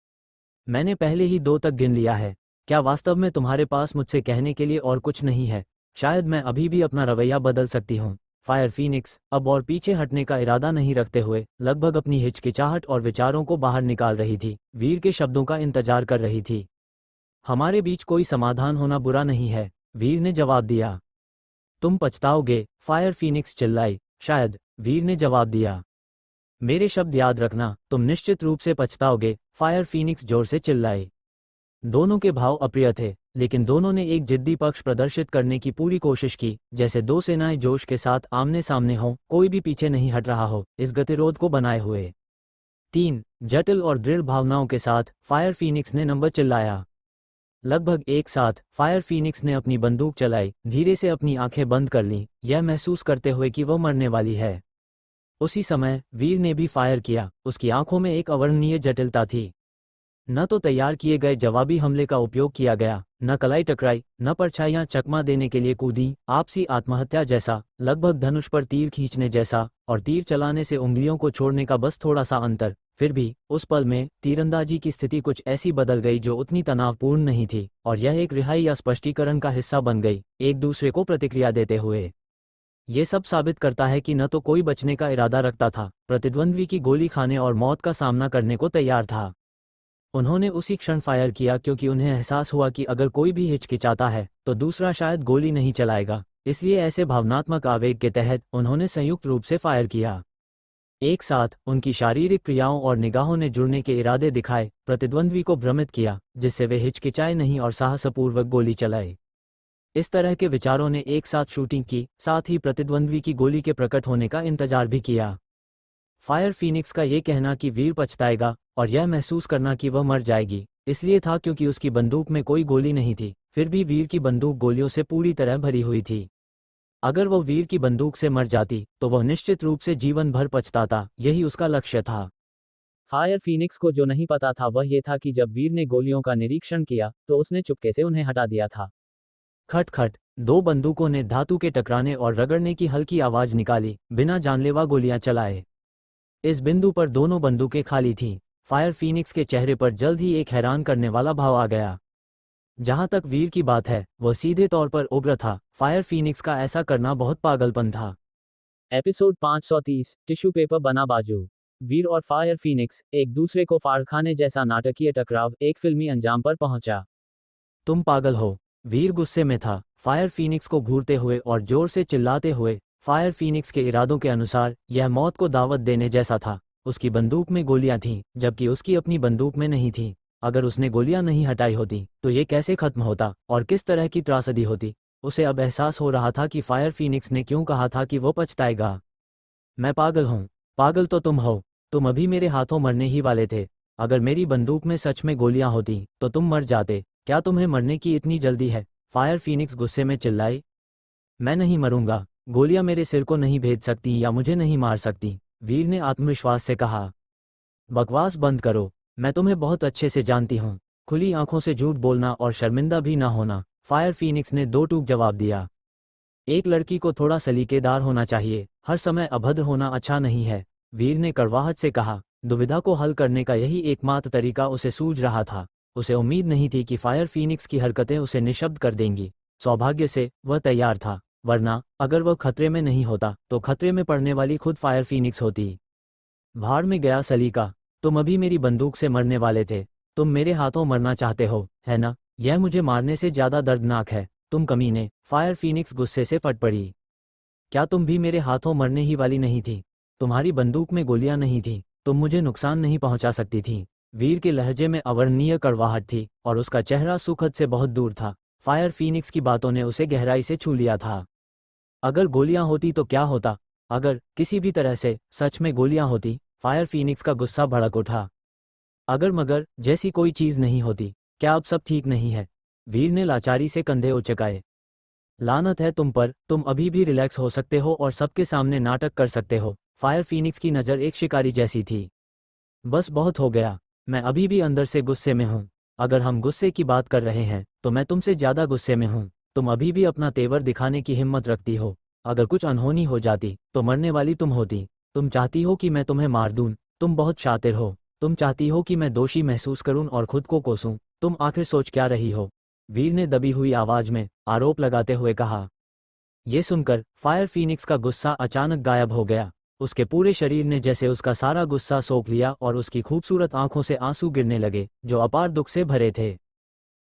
मैंने पहले ही 2 तक गिन लिया है। क्या वास्तव में तुम्हारे पास मुझसे कहने के लिए और कुछ नहीं है? शायद मैं अभी भी अपना रवैया बदल सकती हूँ। फायर फीनिक्स अब और पीछे हटने का इरादा नहीं रखते हुए लगभग अपनी हिचकिचाहट और विचारों को बाहर निकाल रही थी, वीर के शब्दों का इंतजार कर रही थी। हमारे बीच कोई समाधान होना बुरा नहीं है, वीर ने जवाब दिया। तुम पछताओगे, फायर फीनिक्स चिल्लाई। शायद, वीर ने जवाब दिया। मेरे शब्द याद रखना, तुम निश्चित रूप से पछताओगे, फायर फीनिक्स जोर से चिल्लाई। दोनों के भाव अप्रिय थे, लेकिन दोनों ने एक जिद्दी पक्ष प्रदर्शित करने की पूरी कोशिश की, जैसे 2 सेनाएं जोश के साथ आमने सामने हों, कोई भी पीछे नहीं हट रहा हो, इस गतिरोध को बनाए हुए। 3। जटिल और दृढ़ भावनाओं के साथ फायर फीनिक्स ने नंबर चिल्लाया। लगभग एक साथ फायर फीनिक्स ने अपनी बंदूक चलाई, धीरे से अपनी आंखें बंद कर लीं, यह महसूस करते हुए कि वह मरने वाली है। उसी समय वीर ने भी फायर किया, उसकी आंखों में एक अवर्णनीय जटिलता थी। न तो तैयार किए गए जवाबी हमले का उपयोग किया गया, न कलाई टकराई, न परछाइयां चकमा देने के लिए कूदी, आपसी आत्महत्या जैसा, लगभग धनुष पर तीर खींचने जैसा, और तीर चलाने से उंगलियों को छोड़ने का बस थोड़ा सा अंतर। फिर भी उस पल में तीरंदाजी की स्थिति कुछ ऐसी बदल गई जो उतनी तनावपूर्ण नहीं थी, और यह एक रिहाई या स्पष्टीकरण का हिस्सा बन गई, एक दूसरे को प्रतिक्रिया देते हुए। ये सब साबित करता है कि न तो कोई बचने का इरादा रखता था, प्रतिद्वंद्वी की गोली खाने और मौत का सामना करने को तैयार था। उन्होंने उसी क्षण फायर किया क्योंकि उन्हें एहसास हुआ कि अगर कोई भी हिचकिचाता है तो दूसरा शायद गोली नहीं चलाएगा, इसलिए ऐसे भावनात्मक आवेग के तहत उन्होंने संयुक्त रूप से फायर किया। एक साथ उनकी शारीरिक क्रियाओं और निगाहों ने जुड़ने के इरादे दिखाए, प्रतिद्वंद्वी को भ्रमित किया, जिससे वे हिचकिचाए नहीं और साहसपूर्वक गोली चलाए। इस तरह के विचारों ने एक साथ शूटिंग की, साथ ही प्रतिद्वंद्वी की गोली के प्रकट होने का इंतजार भी किया। फायर फीनिक्स का ये कहना कि वीर पछताएगा और यह महसूस करना कि वह मर जाएगी, इसलिए था क्योंकि उसकी बंदूक में कोई गोली नहीं थी, फिर भी वीर की बंदूक गोलियों से पूरी तरह भरी हुई थी। अगर वह वीर की बंदूक से मर जाती तो वह निश्चित रूप से जीवन भर पछताता, यही उसका लक्ष्य था। फायर फीनिक्स को जो नहीं पता था वह ये था कि जब वीर ने गोलियों का निरीक्षण किया तो उसने चुपके से उन्हें हटा दिया था। खट खट, 2 बंदूकों ने धातु के टकराने और रगड़ने की हल्की आवाज निकाली, बिना जानलेवा गोलियां चलाए। इस बिंदु पर दोनों बंदूकें खाली थीं। फायर फीनिक्स के चेहरे पर जल्द ही एक हैरान करने वाला भाव आ गया। जहां तक वीर की बात है, वह सीधे तौर पर उग्र था। फायर फीनिक्स का ऐसा करना बहुत पागलपन था। एपिसोड 530, टिश्यू पेपर बना बाजू। वीर और फायर फीनिक्स एक दूसरे को फाड़ खाने जैसा नाटकीय टकराव एक फिल्मी अंजाम पर पहुंचा। तुम पागल हो, वीर गुस्से में था, फायर फीनिक्स को घूरते हुए और जोर से चिल्लाते हुए। फायर फीनिक्स के इरादों के अनुसार यह मौत को दावत देने जैसा था। उसकी बंदूक में गोलियां थीं, जबकि उसकी अपनी बंदूक में नहीं थीं। अगर उसने गोलियां नहीं हटाई होती तो ये कैसे खत्म होता और किस तरह की त्रासदी होती। उसे अब एहसास हो रहा था कि फायर फीनिक्स ने क्यों कहा था कि वो पछताएगा। मैं पागल हूँ। पागल तो तुम हो। तुम अभी मेरे हाथों मरने ही वाले थे। अगर मेरी बंदूक में सच में गोलियां होती तो तुम मर जाते। क्या तुम्हें मरने की इतनी जल्दी है? फायर फीनिक्स गुस्से में चिल्लाई। मैं नहीं मरूंगा। गोलियां मेरे सिर को नहीं भेद सकती या मुझे नहीं मार सकती, वीर ने आत्मविश्वास से कहा। बकवास बंद करो। मैं तुम्हें बहुत अच्छे से जानती हूँ। खुली आंखों से झूठ बोलना और शर्मिंदा भी ना होना। फायर फीनिक्स ने दो टूक जवाब दिया। एक लड़की को थोड़ा सलीकेदार होना चाहिए, हर समय अभद्र होना अच्छा नहीं है, वीर ने कड़वाहट से कहा। दुविधा को हल करने का यही एकमात्र तरीका उसे सूझ रहा था। उसे उम्मीद नहीं थी कि फायर फीनिक्स की हरकतें उसे निशब्द कर देंगी। सौभाग्य से वह तैयार था, वरना अगर वह खतरे में नहीं होता तो खतरे में पड़ने वाली खुद फायर फीनिक्स होती। भाड़ में गया सलीका। तुम अभी मेरी बंदूक से मरने वाले थे। तुम मेरे हाथों मरना चाहते हो, है ना? यह मुझे मारने से ज्यादा दर्दनाक है। तुम कमीने, फायर फीनिक्स गुस्से से फट पड़ी। क्या तुम भी मेरे हाथों मरने ही वाली नहीं थी? तुम्हारी बंदूक में गोलियां नहीं थी, तुम मुझे नुकसान नहीं पहुंचा सकती थी। वीर के लहजे में अवर्णनीय कड़वाहट थी और उसका चेहरा सुखद से बहुत दूर था। फायर फीनिक्स की बातों ने उसे गहराई से छू लिया था। अगर गोलियां होती तो क्या होता? अगर किसी भी तरह से सच में गोलियां होती, फायर फीनिक्स का गुस्सा भड़क उठा। अगर मगर जैसी कोई चीज नहीं होती, क्या अब सब ठीक नहीं है? वीर ने लाचारी से कंधे उचकाए। लानत है तुम पर, तुम अभी भी रिलैक्स हो सकते हो और सबके सामने नाटक कर सकते हो। फायर फीनिक्स की नज़र एक शिकारी जैसी थी। बस बहुत हो गया। मैं अभी भी अंदर से गुस्से में हूँ। अगर हम गुस्से की बात कर रहे हैं तो मैं तुमसे ज़्यादा गुस्से में हूँ। तुम अभी भी अपना तेवर दिखाने की हिम्मत रखती हो। अगर कुछ अनहोनी हो जाती तो मरने वाली तुम होती। तुम चाहती हो कि मैं तुम्हें मार दूं। तुम बहुत शातिर हो। तुम चाहती हो कि मैं दोषी महसूस करूं और खुद को कोसूं। तुम आखिर सोच क्या रही हो? वीर ने दबी हुई आवाज में आरोप लगाते हुए कहा। ये सुनकर फायर फीनिक्स का गुस्सा अचानक गायब हो गया। उसके पूरे शरीर ने जैसे उसका सारा गुस्सा सोख लिया और उसकी खूबसूरत आंखों से आंसू गिरने लगे जो अपार दुख से भरे थे।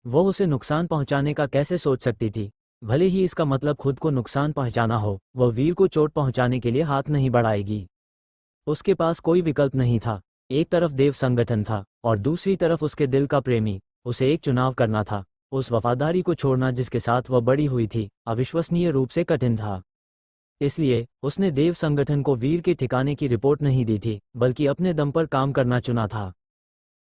वो उसे नुकसान पहुंचाने का कैसे सोच सकती थी? भले ही इसका मतलब खुद को नुकसान पहुंचाना हो, वह वीर को चोट पहुंचाने के लिए हाथ नहीं बढ़ाएगी। उसके पास कोई विकल्प नहीं था। एक तरफ देव संगठन था और दूसरी तरफ उसके दिल का प्रेमी। उसे एक चुनाव करना था। उस वफादारी को छोड़ना जिसके साथ वह बड़ी हुई थी अविश्वसनीय रूप से कठिन था। इसलिए उसने देव संगठन को वीर के ठिकाने की रिपोर्ट नहीं दी थी, बल्कि अपने दम पर काम करना चुना था।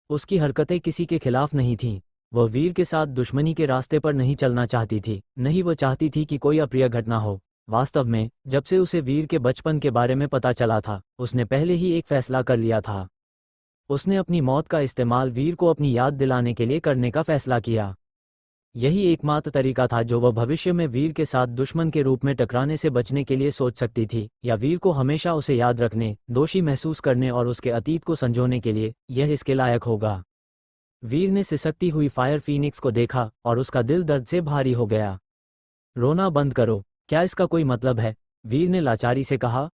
उसकी हरकतें किसी के खिलाफ नहीं थीं। वह वीर के साथ दुश्मनी के रास्ते पर नहीं चलना चाहती थी, नहीं वह चाहती थी कि कोई अप्रिय घटना हो। वास्तव में जब से उसे वीर के बचपन के बारे में पता चला था, उसने पहले ही एक फैसला कर लिया था। उसने अपनी मौत का इस्तेमाल वीर को अपनी याद दिलाने के लिए करने का फैसला किया। यही एकमात्र तरीका था जो वह भविष्य में वीर के साथ दुश्मन के रूप में टकराने से बचने के लिए सोच सकती थी, या वीर को हमेशा उसे याद रखने, दोषी महसूस करने और उसके अतीत को संजोने के लिए यह इसके लायक होगा। वीर ने सिसकती हुई फायर फीनिक्स को देखा और उसका दिल दर्द से भारी हो गया। रोना बंद करो। क्या इसका कोई मतलब है? वीर ने लाचारी से कहा।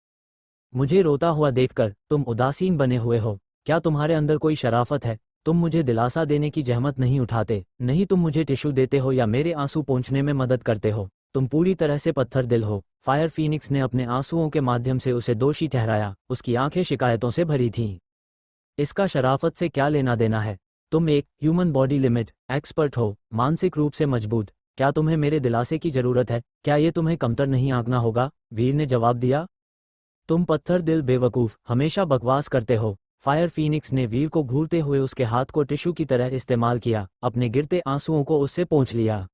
मुझे रोता हुआ देखकर तुम उदासीन बने हुए हो। क्या तुम्हारे अंदर कोई शराफत है? तुम मुझे दिलासा देने की जहमत नहीं उठाते, नहीं तुम मुझे टिश्यू देते हो या मेरे आंसू पोंछने में मदद करते हो। तुम पूरी तरह से पत्थर दिल हो। फायर फीनिक्स ने अपने आंसुओं के माध्यम से उसे दोषी ठहराया। उसकी आंखें शिकायतों से भरी थीं। इसका शराफत से क्या लेना देना है? तुम एक ह्यूमन बॉडी लिमिट एक्सपर्ट हो, मानसिक रूप से मजबूत। क्या तुम्हें मेरे दिलासे की जरूरत है? क्या ये तुम्हें कमतर नहीं आंकना होगा? वीर ने जवाब दिया। तुम पत्थर दिल बेवकूफ, हमेशा बकवास करते हो। फायर फीनिक्स ने वीर को घूरते हुए उसके हाथ को टिश्यू की तरह इस्तेमाल किया, अपने गिरते आंसुओं को उससे पोंछ लिया।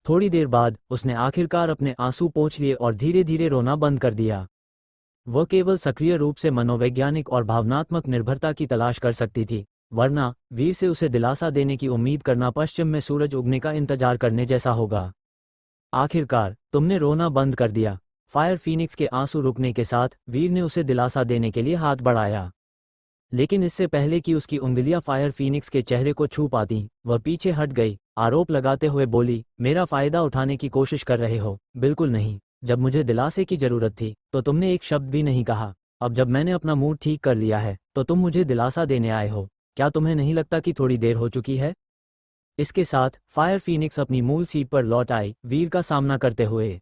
थोड़ी देर बाद उसने आखिरकार अपने आंसू पोंछ लिए और धीरे धीरे रोना बंद कर दिया। वह केवल सक्रिय रूप से मनोवैज्ञानिक और भावनात्मक निर्भरता की तलाश कर सकती थी, वरना वीर से उसे दिलासा देने की उम्मीद करना पश्चिम में सूरज उगने का इंतजार करने जैसा होगा। आखिरकार तुमने रोना बंद कर दिया। फायर फीनिक्स के आंसू रुकने के साथ वीर ने उसे दिलासा देने के लिए हाथ बढ़ाया, लेकिन इससे पहले कि उसकी उंगलियां फायर फीनिक्स के चेहरे को छू पातीं, वह पीछे हट गई। आरोप लगाते हुए बोली, मेरा फायदा उठाने की कोशिश कर रहे हो? बिल्कुल नहीं। जब मुझे दिलासे की जरूरत थी तो तुमने एक शब्द भी नहीं कहा। अब जब मैंने अपना मूड ठीक कर लिया है तो तुम मुझे दिलासा देने आए हो। क्या तुम्हें नहीं लगता कि थोड़ी देर हो चुकी है? इसके साथ फायर फीनिक्स अपनी मूल सीट पर लौट आई, वीर का सामना करते हुए।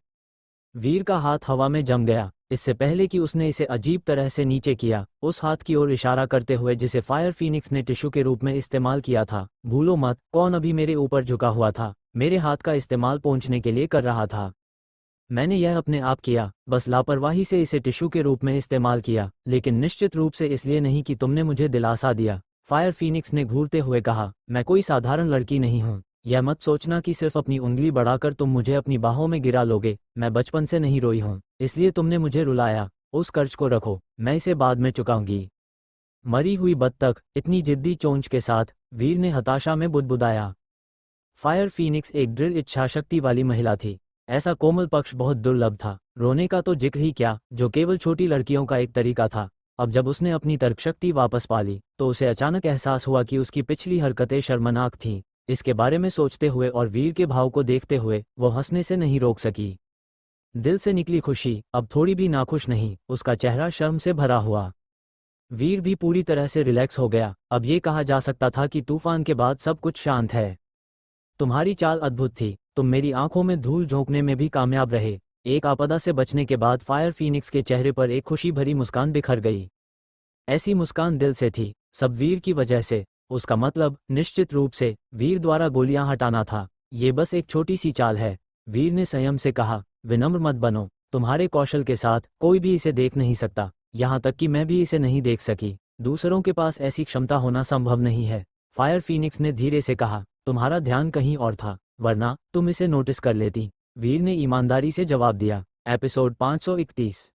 वीर का हाथ हवा में जम गया। इससे पहले कि उसने इसे अजीब तरह से नीचे किया, उस हाथ की ओर इशारा करते हुए जिसे फायर फीनिक्स ने टिश्यू के रूप में इस्तेमाल किया था। भूलो मत, कौन अभी मेरे ऊपर झुका हुआ था, मेरे हाथ का इस्तेमाल पहुंचने के लिए कर रहा था। मैंने यह अपने आप किया, बस लापरवाही से इसे टिश्यू के रूप में इस्तेमाल किया, लेकिन निश्चित रूप से इसलिए नहीं कि तुमने मुझे दिलासा दिया। फायर फीनिक्स ने घूरते हुए कहा, मैं कोई साधारण लड़की नहीं हूँ। यह मत सोचना कि सिर्फ अपनी उंगली बढ़ाकर तुम मुझे अपनी बाहों में गिरा लोगे। मैं बचपन से नहीं रोई हूँ, इसलिए तुमने मुझे रुलाया। उस कर्ज को रखो, मैं इसे बाद में चुकाऊंगी। मरी हुई बत्तख, इतनी जिद्दी चोंच के साथ वीर ने हताशा में बुदबुदाया। फायर फीनिक्स एक दृढ़ इच्छाशक्ति वाली महिला थी। ऐसा कोमल पक्ष बहुत दुर्लभ था। रोने का तो जिक्र ही क्या, जो केवल छोटी लड़कियों का एक तरीका था। अब जब उसने अपनी तर्कशक्ति वापस पा ली तो उसे अचानक एहसास हुआ कि उसकी पिछली हरकतें शर्मनाक थीं। इसके बारे में सोचते हुए और वीर के भाव को देखते हुए वो हंसने से नहीं रोक सकी। दिल से निकली खुशी अब थोड़ी भी नाखुश नहीं, उसका चेहरा शर्म से भरा हुआ। वीर भी पूरी तरह से रिलैक्स हो गया। अब ये कहा जा सकता था कि तूफान के बाद सब कुछ शांत है। तुम्हारी चाल अद्भुत थी, तुम मेरी आंखों में धूल झोंकने में भी कामयाब रहे। एक आपदा से बचने के बाद फायर फीनिक्स के चेहरे पर एक खुशी भरी मुस्कान बिखर गई। ऐसी मुस्कान दिल से थी, सब वीर की वजह से। उसका मतलब निश्चित रूप से वीर द्वारा गोलियां हटाना था। ये बस एक छोटी सी चाल है, वीर ने संयम से कहा। विनम्र मत बनो, तुम्हारे कौशल के साथ कोई भी इसे देख नहीं सकता, यहाँ तक कि मैं भी इसे नहीं देख सकी। दूसरों के पास ऐसी क्षमता होना संभव नहीं है। फायर फीनिक्स ने धीरे से कहा, तुम्हारा ध्यान कहीं और था, वरना तुम इसे नोटिस कर लेती। वीर ने ईमानदारी से जवाब दिया। एपिसोड 531।